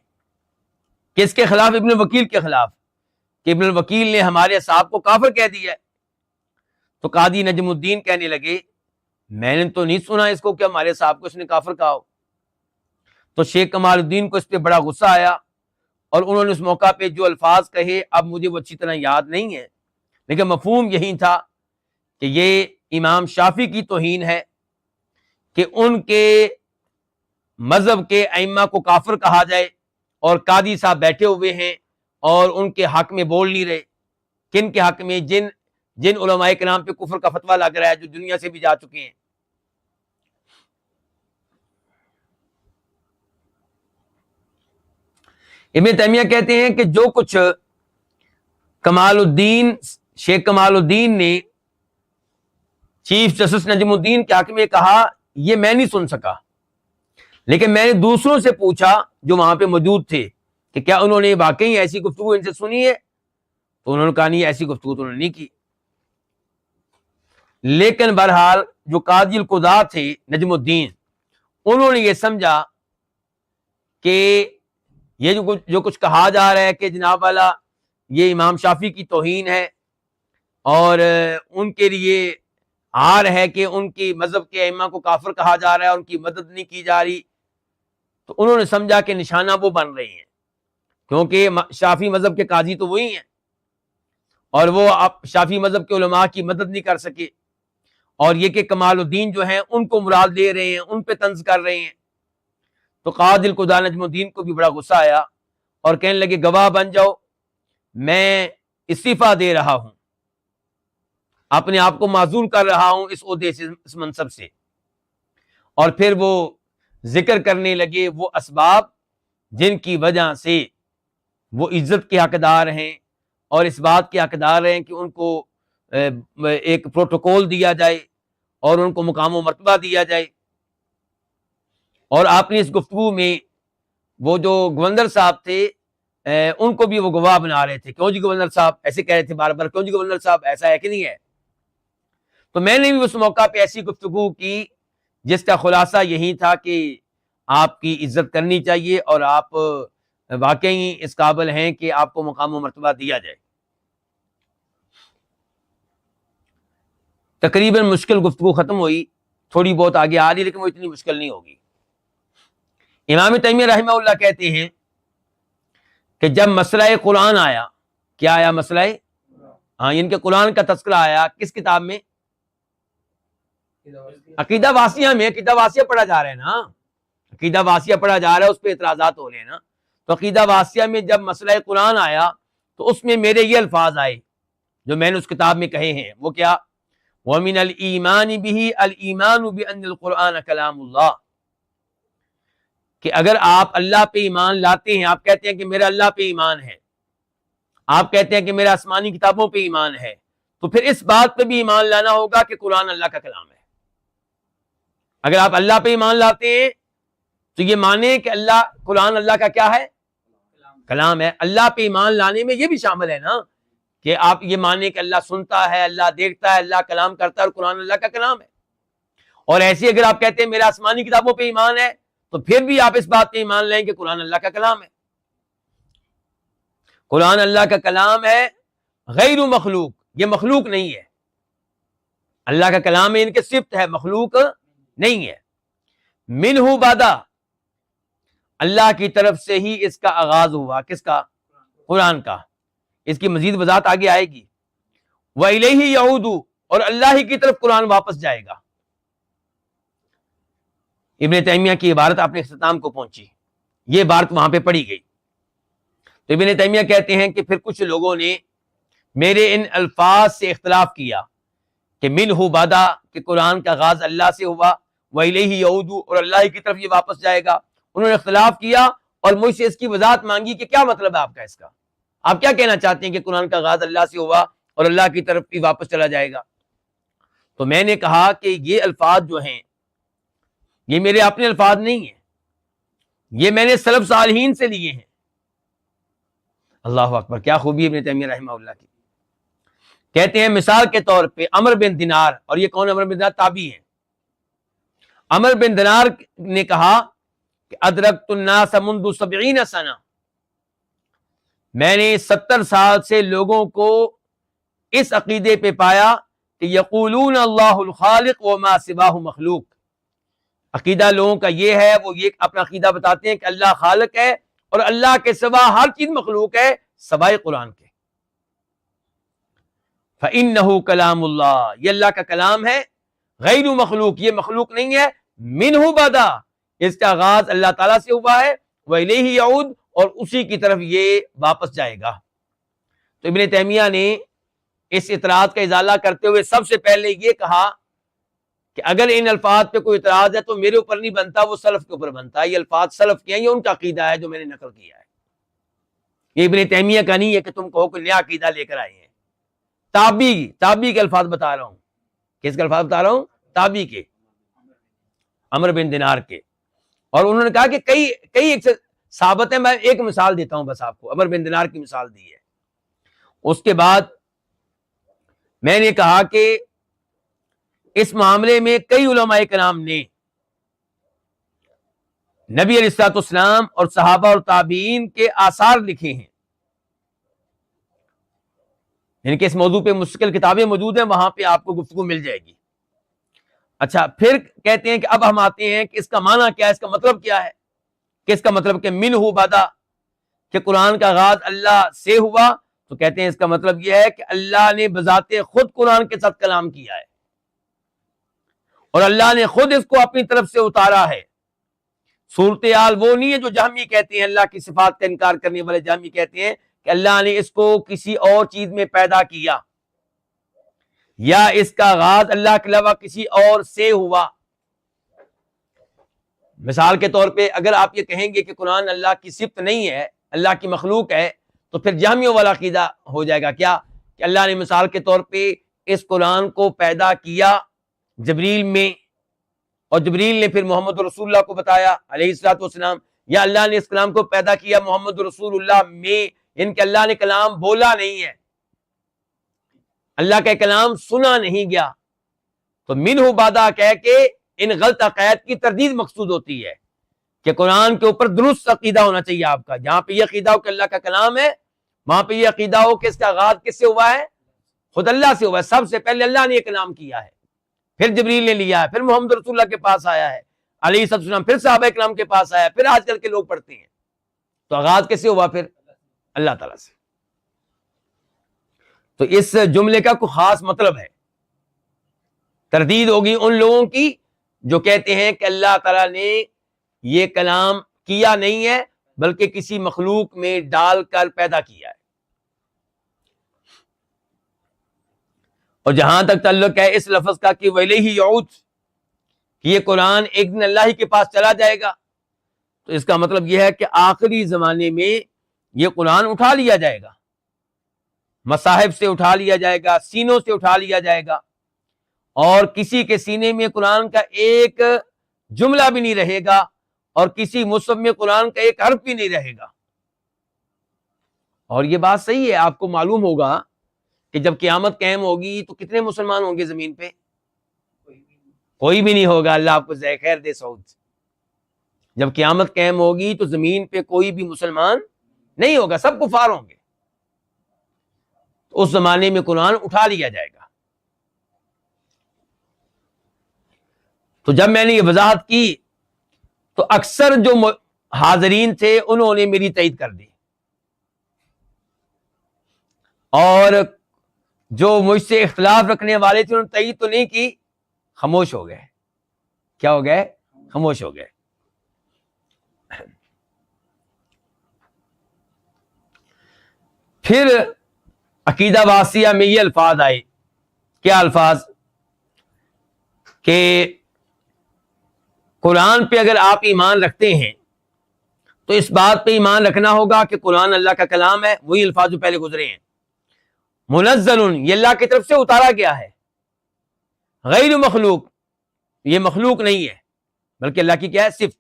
کس کے خلاف؟ ابن وکیل کے خلاف، کہ ابن وکیل نے ہمارے صاحب کو کافر کہہ دیا ہے. تو قاضی نجم الدین کہنے لگے میں نے تو نہیں سنا اس کو کہ ہمارے صاحب کو اس نے کافر کہا ہو. تو شیخ کمال الدین کو اس پہ بڑا غصہ آیا، اور انہوں نے اس موقع پہ جو الفاظ کہے اب مجھے وہ اچھی طرح یاد نہیں ہے، لیکن مفہوم یہی تھا کہ یہ امام شافی کی توہین ہے کہ ان کے مذہب کے ائمہ کو کافر کہا جائے، اور قاضی صاحب بیٹھے ہوئے ہیں اور ان کے حق میں بول نہیں رہے. کن کے حق میں؟ جن علماء کے نام پہ کفر کا فتویٰ لگ رہا ہے، جو دنیا سے بھی جا چکے ہیں. ابن تیمیہ کہتے ہیں کہ جو کچھ شیخ کمال الدین نے چیف جسٹس نجم الدین کے حق میں کہا یہ میں نہیں سن سکا، لیکن میں نے دوسروں سے پوچھا جو وہاں پہ موجود تھے کہ کیا انہوں نے واقعی ایسی گفتگو ان سے سنی ہے، تو انہوں نے کہا نہیں، ایسی گفتگو تو انہوں نے نہیں کی۔ لیکن بہرحال جو قاضی القضاة تھے نجم الدین، انہوں نے یہ سمجھا کہ یہ جو کچھ کہا جا رہا ہے کہ جناب والا یہ امام شافعی کی توہین ہے اور ان کے لیے عار ہے کہ ان کی مذہب کے ائمہ کو کافر کہا جا رہا ہے، ان کی مدد نہیں کی جا رہی، تو انہوں نے سمجھا کہ نشانہ وہ بن رہے ہیں، کیونکہ شافعی مذہب کے قاضی تو وہی ہیں اور وہ شافعی مذہب کے علماء کی مدد نہیں کر سکے، اور یہ کہ کمال الدین جو ہیں ان کو مراد لے رہے ہیں، ان پہ طنز کر رہے ہیں۔ تو قاضی القضاة نجم الدین کو بھی بڑا غصہ آیا اور کہنے لگے گواہ بن جاؤ، میں استعفیٰ دے رہا ہوں، اپنے آپ کو معزول کر رہا ہوں اس عہدے سے، اس منصب سے۔ اور پھر وہ ذکر کرنے لگے وہ اسباب جن کی وجہ سے وہ عزت کے حقدار ہیں اور اس بات کے حقدار ہیں کہ ان کو ایک پروٹوکول دیا جائے اور ان کو مقام و مرتبہ دیا جائے۔ اور آپ نے اس گفتگو میں وہ جو گورنر صاحب تھے ان کو بھی وہ گواہ بنا رہے تھے، کیوں جی گورنر صاحب ایسے کہہ رہے تھے بار بار، کیوں جی گورنر صاحب ایسا ہے کہ نہیں ہے۔ تو میں نے بھی اس موقع پہ ایسی گفتگو کی جس کا خلاصہ یہی تھا کہ آپ کی عزت کرنی چاہیے اور آپ واقعی اس قابل ہیں کہ آپ کو مقام و مرتبہ دیا جائے۔ تقریباً مشکل گفتگو ختم ہوئی، تھوڑی بہت آگے آ رہی، لیکن وہ اتنی مشکل نہیں ہوگی۔ امام تیمیہ رحمہ اللہ کہتے ہیں کہ جب مسئلہ قرآن آیا، کیا آیا مسئلہ؟ ان کے قرآن کا تذکرہ آیا کس کتاب میں؟ عقیدہ واسیہ میں۔ عقیدہ واسیہ پڑھا جا رہا ہے نا، عقیدہ واسیہ پڑھا جا رہا ہے، اس پہ اعتراضات ہو رہے ہیں نا۔ تو عقیدہ واسیہ میں جب مسئلہ قرآن آیا تو اس میں میرے یہ الفاظ آئے جو میں نے اس کتاب میں کہے ہیں، وہ کیا؟ وَمِنَ الْإِيمَانِ بِهِ الْإِيمَانُ بِأَنَّ الْقُرْآنَ كَلَامُ اللَّهِ، کہ اگر آپ اللہ پہ ایمان لاتے ہیں، آپ کہتے ہیں کہ میرا اللہ پہ ایمان ہے، آپ کہتے ہیں کہ میرا آسمانی کتابوں پہ ایمان ہے، تو پھر اس بات پہ بھی ایمان لانا ہوگا کہ قرآن اللہ کا کلام ہے۔ اگر آپ اللہ پہ ایمان لاتے ہیں تو یہ مانیں کہ قرآن اللہ کا کیا ہے؟ کلام ہے۔ اللہ پہ ایمان لانے میں یہ بھی شامل ہے نا کہ آپ یہ مانیں کہ اللہ سنتا ہے، اللہ دیکھتا ہے، اللہ کلام کرتا ہے اور قرآن اللہ کا کلام ہے۔ اور ایسے اگر آپ کہتے ہیں میرا آسمانی کتابوں پہ ایمان ہے تو پھر بھی آپ اس بات پہ ایمان لیں کہ قرآن اللہ کا کلام ہے۔ قرآن اللہ کا کلام ہے، غیر مخلوق، یہ مخلوق نہیں ہے۔ اللہ کا کلام ہے، ان کے صفت ہے، مخلوق نہیں ہے۔ منہ بدا، اللہ کی طرف سے ہی اس کا آغاز ہوا، کس کا؟ قرآن کا۔ اس کی مزید وضاحت آگے آئے گی۔ وَإِلَيْهِ يَعُودُ، اور اللہ ہی کی طرف قرآن واپس جائے گا۔ ابن تیمیہ کی عبارت اپنے اختتام کو پہنچی، یہ عبارت وہاں پہ پڑھی گئی۔ تو ابن تیمیہ کہتے ہیں کہ پھر کچھ لوگوں نے میرے ان الفاظ سے اختلاف کیا کہ منہ بدا، کہ قرآن کا آغاز اللہ سے ہوا، وَإِلَيْهِ يَعُودُ، اور اللہ ہی کی طرف یہ واپس جائے گا۔ انہوں نے اختلاف کیا اور مجھ سے اس کی وضاحت مانگی کہ کیا مطلب ہے آپ کا اس کا، آپ کیا کہنا چاہتے ہیں کہ قرآن کا آغاز اللہ سے ہوا اور اللہ کی طرف بھی واپس چلا جائے گا؟ تو میں نے کہا کہ یہ الفاظ جو ہیں یہ میرے اپنے الفاظ نہیں ہیں، یہ میں نے سلف صالحین سے لیے ہیں۔ اللہ اکبر، کیا خوبی ابن تیمیہ رحمہ اللہ کی۔ کہتے ہیں مثال کے طور پہ عمر بن دینار، اور یہ کون؟ عمر بن دینار تابعی ہیں۔ عمر بن دینار نے کہا کہ ادرکت الناس منذ 70 سنہ، میں نے 70 سال سے لوگوں کو اس عقیدے پہ پایا کہ یقولون اللہ الخالق وما سواہ مخلوق، عقیدہ لوگوں کا یہ ہے، وہ یہ اپنا عقیدہ بتاتے ہیں کہ اللہ خالق ہے اور اللہ کے سوا ہر چیز مخلوق ہے سوائے قرآن کے۔ فإنہ کلام اللہ، یہ اللہ کا کلام ہے، غیر مخلوق، یہ مخلوق نہیں ہے، منہ بدا، اس کا آغاز اللہ تعالیٰ سے ہوا ہے، وإلیہ یعود، اور اسی کی طرف یہ واپس جائے گا۔ تو ابن تیمیہ نے اس اعتراض کا ازالہ کرتے ہوئے سب سے پہلے یہ کہا کہ اگر ان الفاظ پہ کوئی اعتراض ہے تو میرے اوپر نہیں بنتا، وہ سلف کے اوپر بنتا ہے۔ یہ الفاظ سلف کے ہیں، یہ ان کا عقیدہ ہے جو میں نے نقل کیا ہے۔ یہ ابن تیمیہ کا نہیں ہے کہ تم کہو کہ نیا عقیدہ لے کر آئے ہیں. تابعی کے الفاظ بتا رہا ہوں. کس کے الفاظ بتا رہا ہوں؟ تابعی کے، عمرو بن دینار کے. اور انہوں نے کہا کہ کئی ایک ثابت ہے. میں ایک مثال دیتا ہوں بس آپ کو. عمرو بن دینار کی مثال دی ہے. اس کے بعد میں نے کہا کہ اس معاملے میں کئی علماء کرام نے نبی علیہ الصلوۃ والسلام اور صحابہ اور تابعین کے آثار لکھے ہیں. یعنی کہ اس موضوع پہ مستقل کتابیں موجود ہیں، وہاں پہ آپ کو گفتگو مل جائے گی. اچھا، پھر کہتے ہیں کہ اب ہم آتے ہیں کہ اس کا معنی کیا ہے، اس کا مطلب کیا ہے. کہ اس کا مطلب کہ منہ بدا، کہ قرآن کا آغاز اللہ سے ہوا. تو کہتے ہیں اس کا مطلب یہ ہے کہ اللہ نے بذات خود قرآن کے ساتھ کلام کیا ہے، اور اللہ نے خود اس کو اپنی طرف سے اتارا ہے. صورتحال وہ نہیں ہے جو جہمی کہتے ہیں، اللہ کی صفات کا انکار کرنے والے جہمی کہتے ہیں کہ اللہ نے اس کو کسی اور چیز میں پیدا کیا، یا اس کا آغاز اللہ کے علاوہ کسی اور سے ہوا. مثال کے طور پہ اگر آپ یہ کہیں گے کہ قرآن اللہ کی صفت نہیں ہے، اللہ کی مخلوق ہے، تو پھر جہمیوں والا عقیدہ ہو جائے گا. کیا کہ اللہ نے مثال کے طور پہ اس قرآن کو پیدا کیا جبریل میں، اور جبریل نے پھر محمد رسول اللہ کو بتایا علیہ الصلوۃ والسلام، یا اللہ نے اس کلام کو پیدا کیا محمد رسول اللہ میں. ان کے اللہ نے کلام بولا نہیں ہے، اللہ کا کلام سنا نہیں گیا. تو منہ بادا کہہ کے ان غلط عقائد کی تردید مقصود ہوتی ہے کہ قرآن کے اوپر درست عقیدہ ہونا چاہیے آپ کا. جہاں پہ یہ عقیدہ ہو کہ اللہ کا کلام ہے، وہاں پہ یہ عقیدہ ہو کہ اس کا آغاز کس سے ہوا ہے؟ خود اللہ سے ہوا ہے. سب سے پہلے اللہ نے یہ کلام کیا ہے، پھر جبریل نے لیا ہے، پھر محمد رسول اللہ کے پاس آیا ہے علیہ السلام، پھر صحابہ کرام کے پاس آیا، پھر آج کل کے لوگ پڑھتے ہیں. تو آغاز کس سے ہوا؟ پھر اللہ تعالیٰ سے. تو اس جملے کا کوئی خاص مطلب ہے. تردید ہوگی ان لوگوں کی جو کہتے ہیں کہ اللہ تعالیٰ نے یہ کلام کیا نہیں ہے بلکہ کسی مخلوق میں ڈال کر پیدا کیا ہے. اور جہاں تک تعلق ہے اس لفظ کا کہ وَإِلَيْهِ يَعُودُ، کہ یہ قرآن ایک دن اللہ ہی کے پاس چلا جائے گا، تو اس کا مطلب یہ ہے کہ آخری زمانے میں یہ قرآن اٹھا لیا جائے گا، مصاحف سے اٹھا لیا جائے گا، سینوں سے اٹھا لیا جائے گا، اور کسی کے سینے میں قرآن کا ایک جملہ بھی نہیں رہے گا، اور کسی مصحف میں قرآن کا ایک حرف بھی نہیں رہے گا. اور یہ بات صحیح ہے. آپ کو معلوم ہوگا کہ جب قیامت قائم ہوگی تو کتنے مسلمان ہوں گے زمین پہ؟ کوئی بھی نہیں ہوگا. اللہ آپ کو خیر دے سعود. جب قیامت قائم ہوگی تو زمین پہ کوئی بھی مسلمان نہیں ہوگا، سب کفار ہوں گے. تو اس زمانے میں قرآن اٹھا لیا جائے گا. تو جب میں نے یہ وضاحت کی تو اکثر جو حاضرین تھے انہوں نے میری تائید کر دی، اور جو مجھ سے اختلاف رکھنے والے تھے انہوں نے تائید تو نہیں کی، خاموش ہو گئے. کیا ہو گئے؟ خاموش ہو گئے. پھر عقیدہ واسیہ میں یہ الفاظ آئے. کیا الفاظ؟ کہ قرآن پہ اگر آپ ایمان رکھتے ہیں تو اس بات پہ ایمان رکھنا ہوگا کہ قرآن اللہ کا کلام ہے. وہی الفاظ جو پہلے گزرے ہیں. منزل، یہ اللہ کی طرف سے اتارا گیا ہے. غیر مخلوق، یہ مخلوق نہیں ہے بلکہ اللہ کی کیا ہے؟ صفت.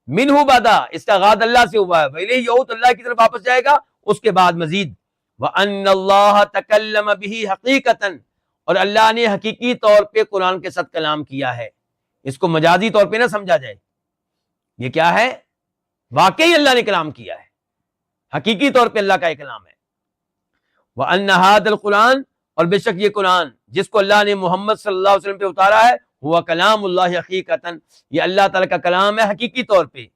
منہ بدا، اس کا آغاز اللہ سے ہوا ہے. وَإِلَيْهِ يَعُودُ، اللہ کی طرف واپس جائے گا. اس کے بعد مزید وَأَنَّ اللَّهَ تَكَلَّمَ بِهِ حَقِيقَةً، اور اللہ نے حقیقی طور پہ قرآن کے ساتھ کلام کیا ہے. اس کو مجازی طور پہ نہ سمجھا جائے. یہ کیا ہے؟ واقعی اللہ نے کلام کیا ہے، حقیقی طور پہ اللہ کا یہ کلام ہے. وَأَنَّ هَذَا الْقُرْآنَ، اور بے شک یہ قرآن جس کو اللہ نے محمد صلی اللہ علیہ وسلم پہ اتارا ہے، ہوا کلام اللہ حقیقتاً، یہ اللہ تعالیٰ کا کلام ہے حقیقی طور پہ.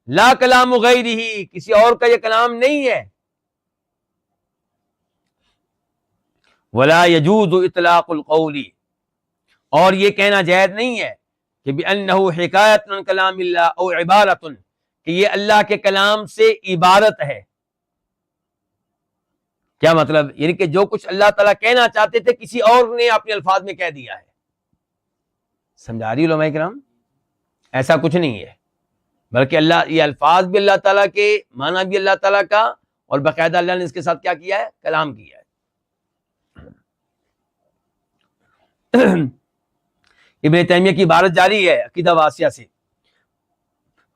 لا کلام غیرہ، کسی اور کا یہ کلام نہیں ہے. ولا يجوز اطلاق القول، اور یہ کہنا جائز نہیں ہے کہ بأنه حکایت عن کلام اللہ او عبارت، کہ یہ اللہ کے کلام سے عبارت ہے. کیا مطلب؟ یعنی کہ جو کچھ اللہ تعالیٰ کہنا چاہتے تھے کسی اور نے اپنے الفاظ میں کہہ دیا ہے. سمجھا رہی علماء کرام؟ ایسا کچھ نہیں ہے، بلکہ اللہ، یہ الفاظ بھی اللہ تعالیٰ کے، معنی بھی اللہ تعالیٰ کا، اور باقاعدہ اللہ نے اس کے ساتھ کیا کیا ہے؟ کلام کیا ہے. ابن تیمیہ کی عبارت جاری ہے عقیدہ واسیہ سے،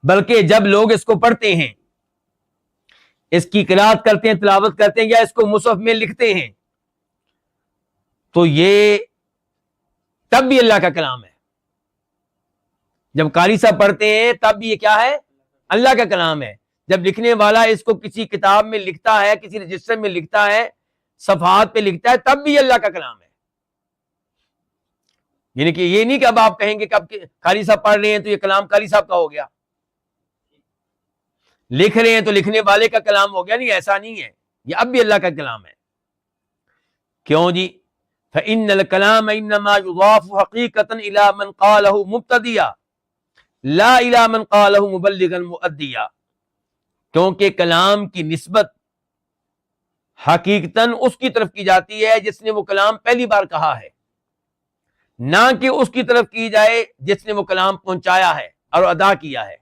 بلکہ جب لوگ اس کو پڑھتے ہیں، اس کی قرات کرتے ہیں، تلاوت کرتے ہیں، یا اس کو مصحف میں لکھتے ہیں، تو یہ تب بھی اللہ کا کلام ہے. جب قاری صاحب پڑھتے ہیں تب بھی یہ کیا ہے؟ اللہ کا کلام ہے. جب لکھنے والا اس کو کسی کتاب میں لکھتا ہے، کسی رجسٹر میں لکھتا ہے، صفحات پہ لکھتا ہے، تب بھی یہ اللہ کا کلام ہے. یعنی کہ یہ نہیں کہ اب آپ کہیں گے کہ اب قاری صاحب پڑھ رہے ہیں تو یہ کلام قاری صاحب کا ہو گیا، لکھ رہے ہیں تو لکھنے والے کا کلام ہو گیا. نہیں، ایسا نہیں ہے، یہ اب بھی اللہ کا کلام ہے. کیوں جی؟ فَإِنَّ الْكَلَامَ إِنَّمَا يُضَافُ حَقِيقَةً إِلَى مَنْ قَالَهُ مُبْتَدِيًا لَا إِلَى مَنْ قَالَهُ مُبَلِّغًا مُؤَدِّيًا. کیونکہ کلام کی نسبت حقیقتاً اس کی طرف کی جاتی ہے جس نے وہ کلام پہلی بار کہا ہے، نہ کہ اس کی طرف کی جائے جس نے وہ کلام پہنچایا ہے اور ادا کیا ہے.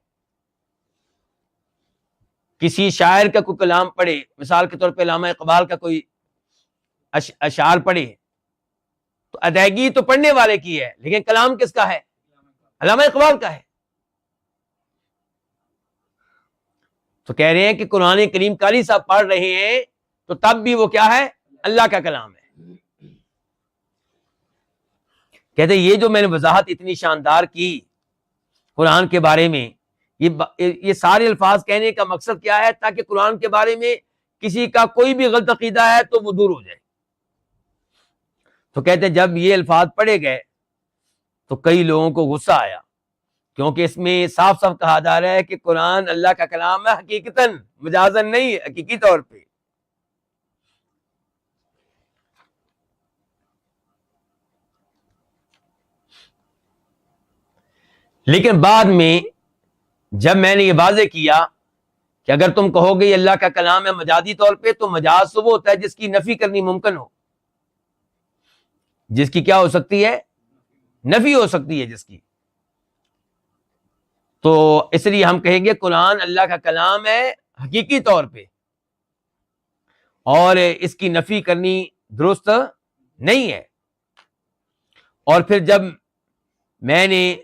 کسی شاعر کا کوئی کلام پڑھے، مثال کے طور پہ علامہ اقبال کا کوئی اشعار پڑھے، تو ادائیگی تو پڑھنے والے کی ہے، لیکن کلام کس کا ہے؟ علامہ اقبال کا ہے. تو کہہ رہے ہیں کہ قرآن کریم قاری صاحب پڑھ رہے ہیں تو تب بھی وہ کیا ہے؟ اللہ کا کلام ہے. کہتے ہیں یہ جو میں نے وضاحت اتنی شاندار کی قرآن کے بارے میں، یہ سارے الفاظ کہنے کا مقصد کیا ہے؟ تاکہ قرآن کے بارے میں کسی کا کوئی بھی غلط عقیدہ ہے تو وہ دور ہو جائے. تو کہتے ہیں جب یہ الفاظ پڑھے گئے تو کئی لوگوں کو غصہ آیا، کیونکہ اس میں صاف صاف کہا جا رہا ہے کہ قرآن اللہ کا کلام ہے، حقیقتاً، مجازاً نہیں، حقیقی طور پہ. لیکن بعد میں جب میں نے یہ واضح کیا کہ اگر تم کہو گے یہ اللہ کا کلام ہے مجازی طور پہ، تو مجاز تو وہ ہوتا ہے جس کی نفی کرنی ممکن ہو، جس کی کیا ہو سکتی ہے؟ نفی ہو سکتی ہے جس کی. تو اس لیے ہم کہیں گے قرآن اللہ کا کلام ہے حقیقی طور پہ، اور اس کی نفی کرنی درست نہیں ہے. اور پھر جب میں نے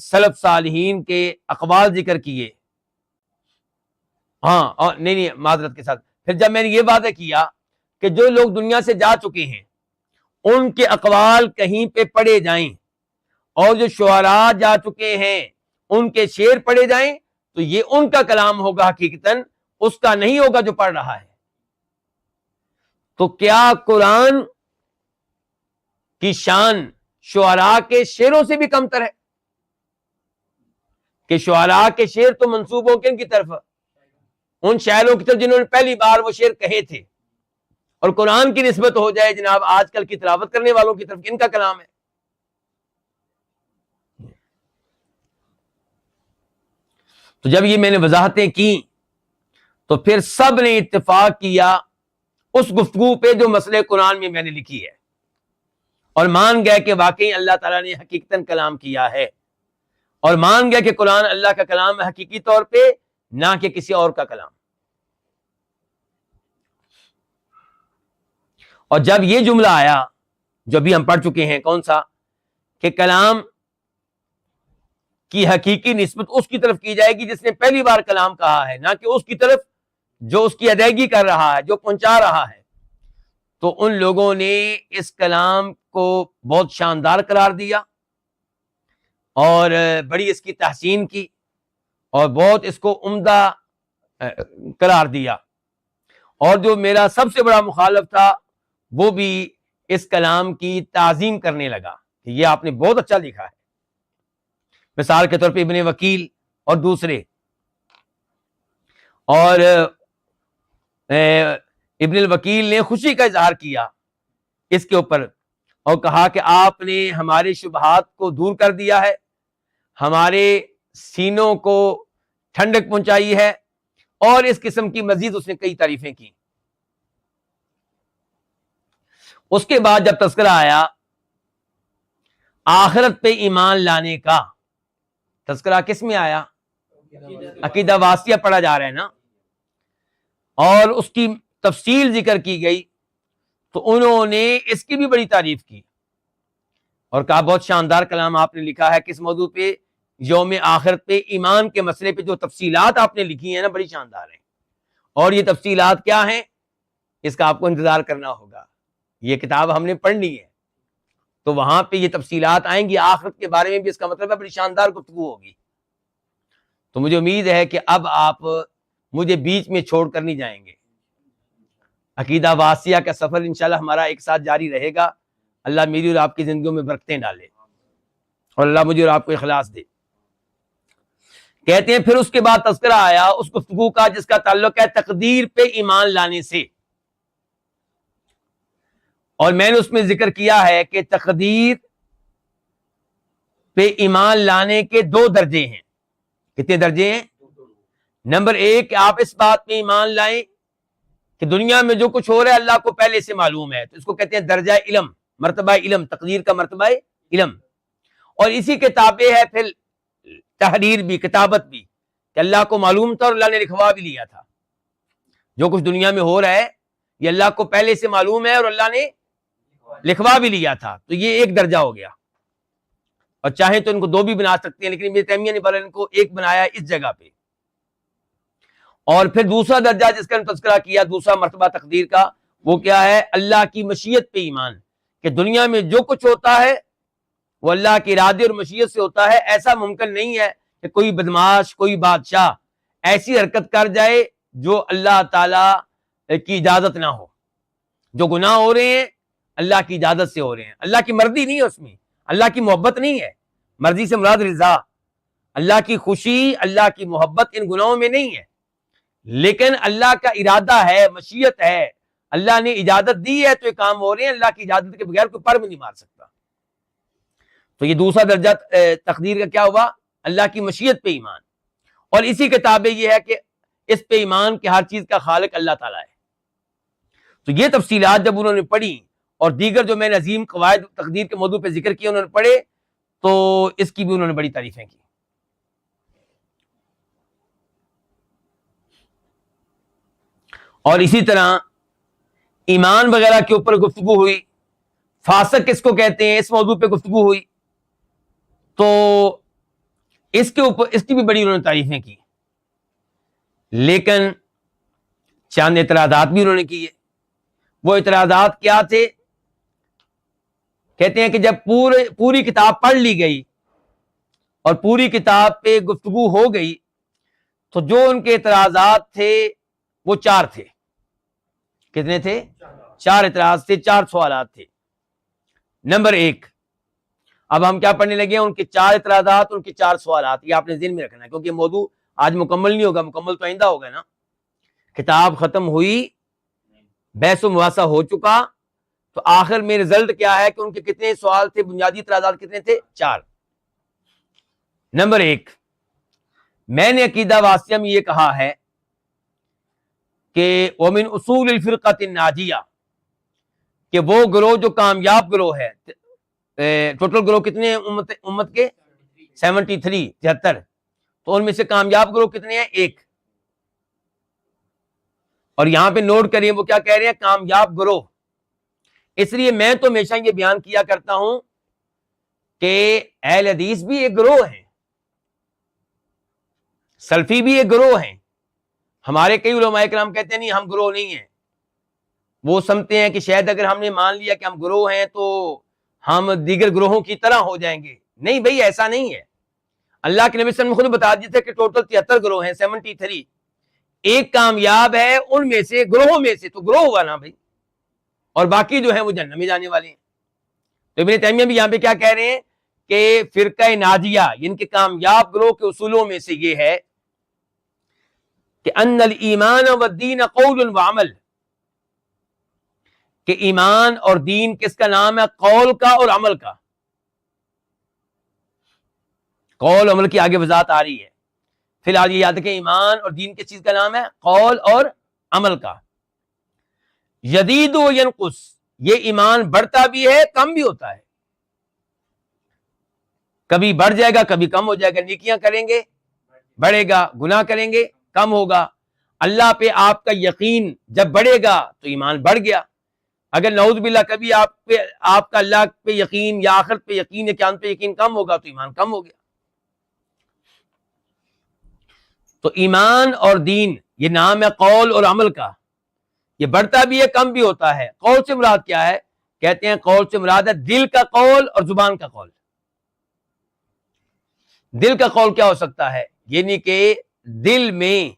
سلف صالحین کے اقوال ذکر کیے، اور نہیں معذرت کے ساتھ، پھر جب میں نے یہ وعدہ کیا کہ جو لوگ دنیا سے جا چکے ہیں ان کے اقوال کہیں پہ پڑھے جائیں، اور جو شعراء جا چکے ہیں ان کے شعر پڑھے جائیں، تو یہ ان کا کلام ہوگا حقیقتاً، اس کا نہیں ہوگا جو پڑھ رہا ہے. تو کیا قرآن کی شان شعراء کے شعروں سے بھی کمتر ہے؟ کہ شعراء کے شعر تو منسوب ہو کن کی طرف؟ ان شاعروں کی طرف جنہوں نے پہلی بار وہ شعر کہے تھے. اور قرآن کی نسبت ہو جائے جناب آج کل کی تلاوت کرنے والوں کی طرف، ان کا کلام ہے. تو جب یہ میں نے وضاحتیں کی تو پھر سب نے اتفاق کیا اس گفتگو پہ جو مسئلے قرآن میں نے لکھی ہے، اور مان گئے کہ واقعی اللہ تعالیٰ نے حقیقتاً کلام کیا ہے، اور مان گئے کہ قرآن اللہ کا کلام ہے حقیقی طور پہ، نہ کہ کسی اور کا کلام. اور جب یہ جملہ آیا جو بھی ہم پڑھ چکے ہیں، کون سا؟ کہ کلام کی حقیقی نسبت اس کی طرف کی جائے گی جس نے پہلی بار کلام کہا ہے، نہ کہ اس کی طرف جو اس کی ادائیگی کر رہا ہے، جو پہنچا رہا ہے. تو ان لوگوں نے اس کلام کو بہت شاندار قرار دیا اور بڑی اس کی تحسین کی اور بہت اس کو عمدہ قرار دیا. اور جو میرا سب سے بڑا مخالف تھا وہ بھی اس کلام کی تعظیم کرنے لگا کہ یہ آپ نے بہت اچھا لکھا ہے. مثال کے طور پہ ابن وکیل اور دوسرے، اور ابن الوکیل نے خوشی کا اظہار کیا اس کے اوپر اور کہا کہ آپ نے ہمارے شبہات کو دور کر دیا ہے، ہمارے سینوں کو ٹھنڈک پہنچائی ہے، اور اس قسم کی مزید اس نے کئی تعریفیں کی. اس کے بعد جب تذکرہ آیا آخرت پہ ایمان لانے کا، تذکرہ کس میں آیا؟ عقیدہ واسطیہ پڑھا جا رہا ہے نا. اور اس کی تفصیل ذکر کی گئی تو انہوں نے اس کی بھی بڑی تعریف کی اور کہا بہت شاندار کلام آپ نے لکھا ہے کس موضوع پہ؟ یوم آخرت پہ، ایمان کے مسئلے پہ جو تفصیلات آپ نے لکھی ہیں نا بڑی شاندار ہیں. اور یہ تفصیلات کیا ہیں اس کا آپ کو انتظار کرنا ہوگا. یہ کتاب ہم نے پڑھنی ہے تو وہاں پہ یہ تفصیلات آئیں گی آخرت کے بارے میں بھی. اس کا مطلب ہے بڑی شاندار گفتگو ہوگی. تو مجھے امید ہے کہ اب آپ مجھے بیچ میں چھوڑ کر نہیں جائیں گے. عقیدہ واسیہ کا سفر انشاءاللہ ہمارا ایک ساتھ جاری رہے گا. اللہ میری اور آپ کی زندگیوں میں برکتیں ڈالے اور اللہ مجھے اور آپ کو اخلاص دے. کہتے ہیں پھر اس کے بعد تذکرہ آیا اس گفتگو کا جس کا تعلق ہے تقدیر پہ ایمان لانے سے. اور میں نے اس میں ذکر کیا ہے کہ تقدیر پہ ایمان لانے کے 2 درجے ہیں. کتنے درجے ہیں؟ نمبر 1 کہ آپ اس بات میں ایمان لائیں کہ دنیا میں جو کچھ ہو رہا ہے اللہ کو پہلے سے معلوم ہے. تو اس کو کہتے ہیں درجہ علم، مرتبہ علم. تقدیر کا مرتبہ علم. اور اسی کے تابع ہے پھر تحریر بھی، کتابت بھی، کہ اللہ کو معلوم تھا اور اللہ نے لکھوا بھی لیا تھا. جو کچھ دنیا میں ہو رہا ہے یہ اللہ کو پہلے سے معلوم ہے اور اللہ نے لکھوا بھی لیا تھا. تو یہ ایک درجہ ہو گیا. اور چاہیں تو ان کو 2 بھی بنا سکتے ہیں، لیکن ابن تیمیہ نے ان کو 1 بنایا اس جگہ پہ. اور پھر دوسرا درجہ جس کا تذکرہ کیا، دوسرا مرتبہ تقدیر کا، وہ کیا ہے؟ اللہ کی مشیت پہ ایمان. کہ دنیا میں جو کچھ ہوتا ہے وہ اللہ کے ارادے اور مشیت سے ہوتا ہے. ایسا ممکن نہیں ہے کہ کوئی بدماش، کوئی بادشاہ ایسی حرکت کر جائے جو اللہ تعالی کی اجازت نہ ہو. جو گناہ ہو رہے ہیں اللہ کی اجازت سے ہو رہے ہیں. اللہ کی مرضی نہیں ہے اس میں، اللہ کی محبت نہیں ہے. مرضی سے مراد رضا، اللہ کی خوشی، اللہ کی محبت ان گناہوں میں نہیں ہے. لیکن اللہ کا ارادہ ہے، مشیت ہے، اللہ نے اجازت دی ہے تو یہ کام ہو رہے ہیں. اللہ کی اجازت کے بغیر کوئی پر بھی نہیں مار سکتا. تو یہ دوسرا درجہ تقدیر کا کیا ہوا؟ اللہ کی مشیت پہ ایمان. اور اسی کے تابع یہ ہے کہ اس پہ ایمان کہ ہر چیز کا خالق اللہ تعالیٰ ہے. تو یہ تفصیلات جب انہوں نے پڑھی اور دیگر جو میں نے عظیم قواعد تقدیر کے موضوع پہ ذکر کیے انہوں نے پڑھے تو اس کی بھی انہوں نے بڑی تعریفیں کی. اور اسی طرح ایمان وغیرہ کے اوپر گفتگو ہوئی. فاسق کس کو کہتے ہیں اس موضوع پہ گفتگو ہوئی. تو اس کے اوپر اس کی بھی بڑی انہوں نے تعریفیں کی. لیکن چند اعتراضات بھی انہوں نے کیے. وہ اعتراضات کیا تھے؟ کہتے ہیں کہ جب پوری کتاب پڑھ لی گئی اور پوری کتاب پہ گفتگو ہو گئی تو جو ان کے اعتراضات تھے وہ 4 تھے. کتنے تھے؟ 4 اعتراض تھے، 4 سوالات تھے. نمبر 1، اب ہم کیا پڑھنے لگے ہیں؟ ان کے 4 اعتراضات، ان کے 4 سوالات. یہ آپ نے ذہن میں رکھنا ہے کیونکہ موضوع آج مکمل نہیں ہوگا، مکمل تو آئندہ ہوگا نا. کتاب ختم ہوئی، بحث و مباحثہ ہو چکا، تو آخر میں رزلٹ کیا ہے کہ ان کے کتنے سوال تھے؟ بنیادی اعتراضات کتنے تھے؟ 4. نمبر 1، میں نے عقیدہ واسطہ میں یہ کہا ہے کہ ومن اصول الفرقۃ الناجیہ، کہ وہ گروہ جو کامیاب گروہ ہے. ٹوٹل گروہ کتنے ہیں امت کے؟ 73. تو ان میں سے کامیاب گروہ کتنے ہیں؟ 1. اور یہاں پہ نوٹ کریے وہ کیا کہہ رہے ہیں؟ کامیاب گروہ. اس لیے میں تو ہمیشہ یہ بیان کیا کرتا ہوں کہ اہل حدیث بھی ایک گروہ ہیں، سلفی بھی ایک گروہ ہیں. ہمارے کئی علماء کرام کہتے ہیں نہیں ہم گروہ نہیں ہیں. وہ سمجھتے ہیں کہ شاید اگر ہم نے مان لیا کہ ہم گروہ ہیں تو ہم دیگر گروہوں کی طرح ہو جائیں گے. نہیں بھائی، ایسا نہیں ہے. اللہ کے نبی صلی اللہ علیہ وسلم خود بتا دیے تھے کہ ٹوٹل 73 گروہ ہیں، 73. ایک کامیاب ہے ان میں سے، گروہوں میں سے، تو گروہ ہوا نا بھائی. اور باقی جو ہیں وہ جنت میں جانے والے ہیں. تو ابن تیمیہ بھی یہاں پہ کیا کہہ رہے ہیں کہ فرقہ ناجیہ ان کے کامیاب گروہ کے اصولوں میں سے یہ ہے کہ ان الایمان والدین قول وعمل، کہ ایمان اور دین کس کا نام ہے؟ قول کا اور عمل کا. قول عمل کی آگے وضاحت آ رہی ہے. فی الحال یہ یاد رکھیں ایمان اور دین کس چیز کا نام ہے؟ قول اور عمل کا. یزید و ینقص، یہ ایمان بڑھتا بھی ہے کم بھی ہوتا ہے. کبھی بڑھ جائے گا، کبھی کم ہو جائے گا. نیکیاں کریں گے بڑھے گا، گناہ کریں گے کم ہوگا. اللہ پہ آپ کا یقین جب بڑھے گا تو ایمان بڑھ گیا. اگر نعوذ باللہ کبھی آپ کا اللہ پہ یقین یا آخرت پہ یقین یا قیامت پہ یقین کم ہوگا تو ایمان کم ہو گیا. تو ایمان اور دین یہ نام ہے قول اور عمل کا. یہ بڑھتا بھی ہے کم بھی ہوتا ہے. قول سے مراد کیا ہے؟ کہتے ہیں قول سے مراد ہے دل کا قول اور زبان کا قول. دل کا قول کیا ہو سکتا ہے؟ یعنی کہ دل میں،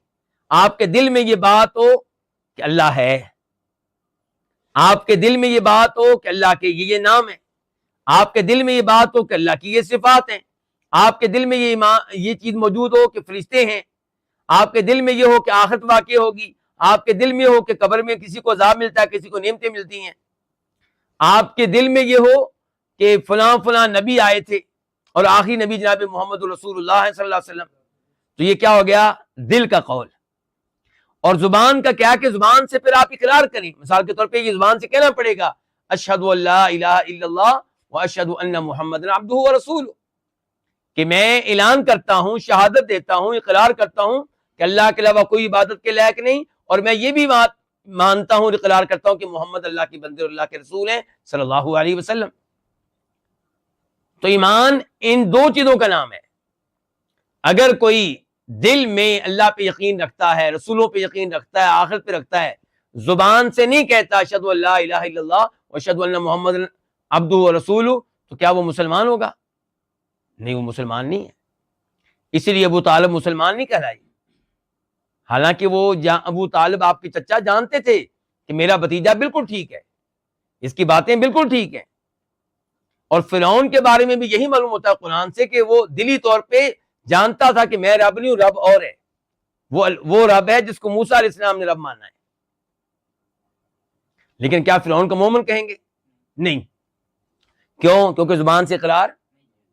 آپ کے دل میں یہ بات ہو کہ اللہ ہے، آپ کے دل میں یہ بات ہو کہ اللہ کے یہ نام ہے، آپ کے دل میں یہ بات ہو کہ اللہ کی یہ صفات ہیں، آپ کے دل میں یہ چیز موجود ہو کہ فرشتے ہیں، آپ کے دل میں یہ ہو کہ آخرت واقع ہوگی، آپ کے دل میں ہو کہ قبر میں کسی کو عذاب ملتا ہے، کسی کو نعمتیں ملتی ہیں، آپ کے دل میں یہ ہو کہ فلاں فلاں نبی آئے تھے اور آخری نبی جناب محمد رسول اللہ صلی اللہ علیہ وسلم. تو یہ کیا ہو گیا؟ دل کا قول. اور زبان کا کیا کہ زبان سے پھر آپ اقرار کریں. مثال کے طور پہ یہ زبان سے کہنا پڑے گا اشہد ان لا الہ الا اللہ واشہد ان محمد عبدہ ورسولہ، کہ میں اعلان کرتا ہوں، شہادت دیتا ہوں، اقرار کرتا ہوں کہ اللہ کے علاوہ کوئی عبادت کے لائق نہیں، اور میں یہ بھی مانتا ہوں، اقرار کرتا ہوں کہ محمد اللہ کے بندے اور اللہ کے رسول ہیں صلی اللہ علیہ وسلم. تو ایمان ان دو چیزوں کا نام ہے. اگر کوئی دل میں اللہ پہ یقین رکھتا ہے، رسولوں پہ یقین رکھتا ہے، آخرت پہ رکھتا ہے، زبان سے نہیں کہتا اشہد ان لا الہ الا اللہ واشہد ان محمد عبدہ ورسولہ، تو کیا وہ مسلمان ہوگا؟ نہیں، وہ مسلمان نہیں ہے. اسی لیے ابو طالب مسلمان نہیں کہلائے. حالانکہ وہ ابو طالب آپ کے چچا جانتے تھے کہ میرا بھتیجا بالکل ٹھیک ہے، اس کی باتیں بالکل ٹھیک ہیں. اور فرعون کے بارے میں بھی یہی معلوم ہوتا ہے قرآن سے کہ وہ دلی طور پہ جانتا تھا کہ میں رب نہیں ہوں، رب اور ہے. وہ رب ہے جس کو موسیٰ علیہ السلام نے رب مانا ہے. لیکن کیا فرعون کو مومن کہیں گے؟ نہیں. کیوں؟ کیونکہ زبان سے اقرار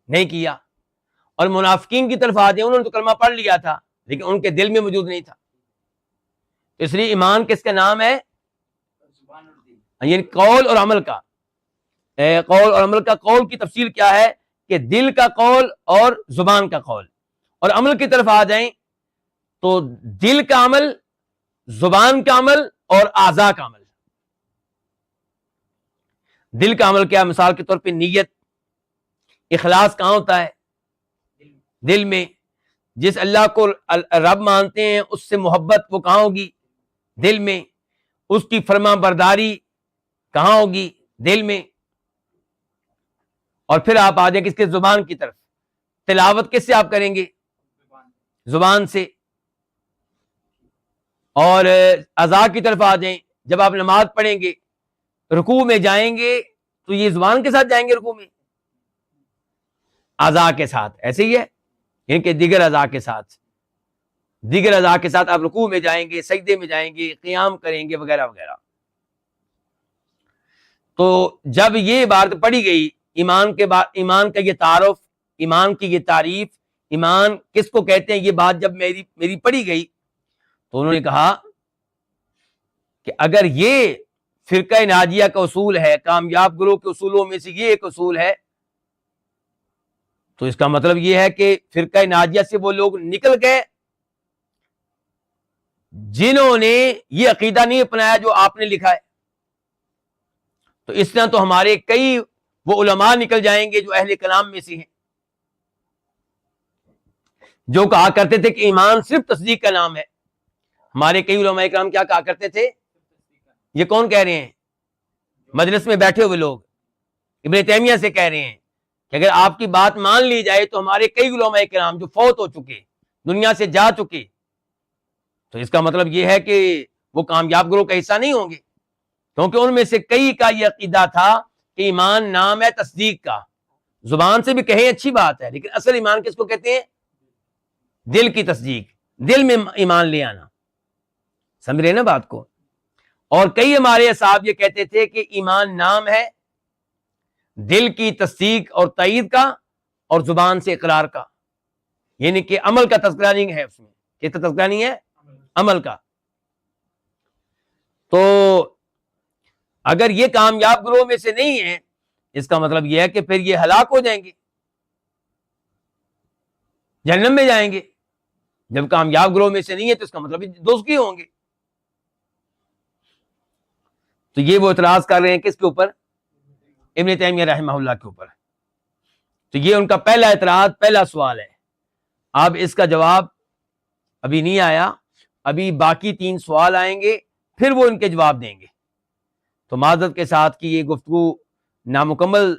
نہیں کیا. اور منافقین کی طرف آ جائیں، انہوں نے تو کلمہ پڑھ لیا تھا لیکن ان کے دل میں موجود نہیں تھا. اس لیے ایمان کس کا نام ہے؟ یعنی قول اور عمل کا. قول اور عمل کا. قول کی تفصیل کیا ہے کہ دل کا قول اور زبان کا قول. اور عمل کی طرف آ جائیں تو دل کا عمل، زبان کا عمل اور اعضاء کا عمل. دل کا عمل کیا؟ مثال کے طور پہ نیت. اخلاص کہاں ہوتا ہے؟ دل میں. جس اللہ کو رب مانتے ہیں اس سے محبت وہ کہاں ہوگی؟ دل میں. اس کی فرما برداری کہاں ہوگی؟ دل میں. اور پھر آپ آ جائیں کس کے؟ زبان کی طرف. تلاوت کس سے آپ کریں گے؟ زبان سے. اور اعضاء کی طرف آ جائیں، جب آپ نماز پڑھیں گے، رکوع میں جائیں گے تو یہ زبان کے ساتھ جائیں گے رکوع میں؟ اعضاء کے ساتھ. ایسے ہی ہے، یعنی کہ دیگر اعضاء کے ساتھ. دیگر اعضاء کے ساتھ آپ رکوع میں جائیں گے، سجدے میں جائیں گے، قیام کریں گے وغیرہ وغیرہ. تو جب یہ بات پڑھی گئی ایمان کا یہ تعارف، ایمان کی یہ تعریف، ایمان کس کو کہتے ہیں، یہ بات جب میری پڑھی گئی تو انہوں نے کہا کہ اگر یہ فرقہ ناجیہ کا اصول ہے، کامیاب گروہ کے اصولوں میں سے یہ ایک اصول ہے، تو اس کا مطلب یہ ہے کہ فرقہ ناجیہ سے وہ لوگ نکل گئے جنہوں نے یہ عقیدہ نہیں اپنایا جو آپ نے لکھا ہے. تو اس طرح تو ہمارے کئی وہ علماء نکل جائیں گے جو اہل کلام میں سے ہیں، جو کہا کرتے تھے کہ ایمان صرف تصدیق کا نام ہے. ہمارے کئی علماء کرام کیا کہا کرتے تھے؟ یہ کون کہہ رہے ہیں؟ مجلس میں بیٹھے ہوئے لوگ ابن تیمیہ سے کہہ رہے ہیں کہ اگر آپ کی بات مان لی جائے تو ہمارے کئی علماء کرام جو فوت ہو چکے، دنیا سے جا چکے، تو اس کا مطلب یہ ہے کہ وہ کامیاب گروہ کا حصہ نہیں ہوں گے، کیونکہ ان میں سے کئی کا یہ عقیدہ تھا کہ ایمان نام ہے تصدیق کا. زبان سے بھی کہیں اچھی بات ہے، لیکن اصل ایمان کس کو کہتے ہیں؟ دل کی تصدیق، دل میں ایمان لے آنا. سمجھ رہے نا بات کو؟ اور کئی ہمارے اصحاب یہ کہتے تھے کہ ایمان نام ہے دل کی تصدیق اور تائید کا اور زبان سے اقرار کا، یعنی کہ عمل کا تذکرہ نہیں ہے اس میں. کس کا تذکرہ نہیں ہے؟ عمل کا. تو اگر یہ کامیاب گروہ میں سے نہیں ہے، اس کا مطلب یہ ہے کہ پھر یہ ہلاک ہو جائیں گے، جہنم میں جائیں گے. جب کامیاب گروہ میں سے نہیں ہے تو اس کا مطلب دوست کی ہوں گے. تو یہ وہ اعتراض کر رہے ہیں کس کے اوپر؟ ابن تیمیہ رحمہ اللہ کے اوپر. تو یہ ان کا پہلا اعتراض، پہلا سوال ہے. اب اس کا جواب ابھی نہیں آیا، ابھی باقی 3 سوال آئیں گے، پھر وہ ان کے جواب دیں گے. تو معذرت کے ساتھ کہ یہ گفتگو نامکمل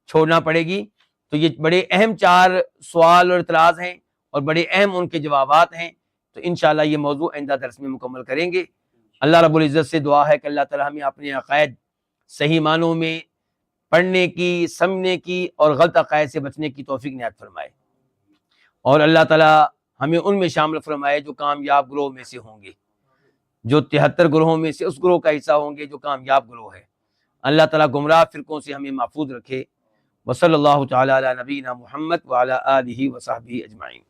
چھوڑنا پڑے گی. تو یہ بڑے اہم 4 سوال اور اعتراض ہیں اور بڑے اہم ان کے جوابات ہیں. تو انشاءاللہ یہ موضوع آئندہ درس میں مکمل کریں گے. اللہ رب العزت سے دعا ہے کہ اللہ تعالی ہمیں اپنے عقائد صحیح معنوں میں پڑھنے کی، سمجھنے کی اور غلط عقائد سے بچنے کی توفیق عنایت فرمائے، اور اللہ تعالی ہمیں ان میں شامل فرمائے جو کامیاب گروہ میں سے ہوں گے، جو 73 گروہوں میں سے اس گروہ کا حصہ ہوں گے جو کامیاب گروہ ہے. اللہ تعالیٰ گمراہ فرقوں سے ہمیں محفوظ رکھے. وصلی اللہ تعالی علی نبینا محمد وعلی آلہ وصحبہ اجمعین.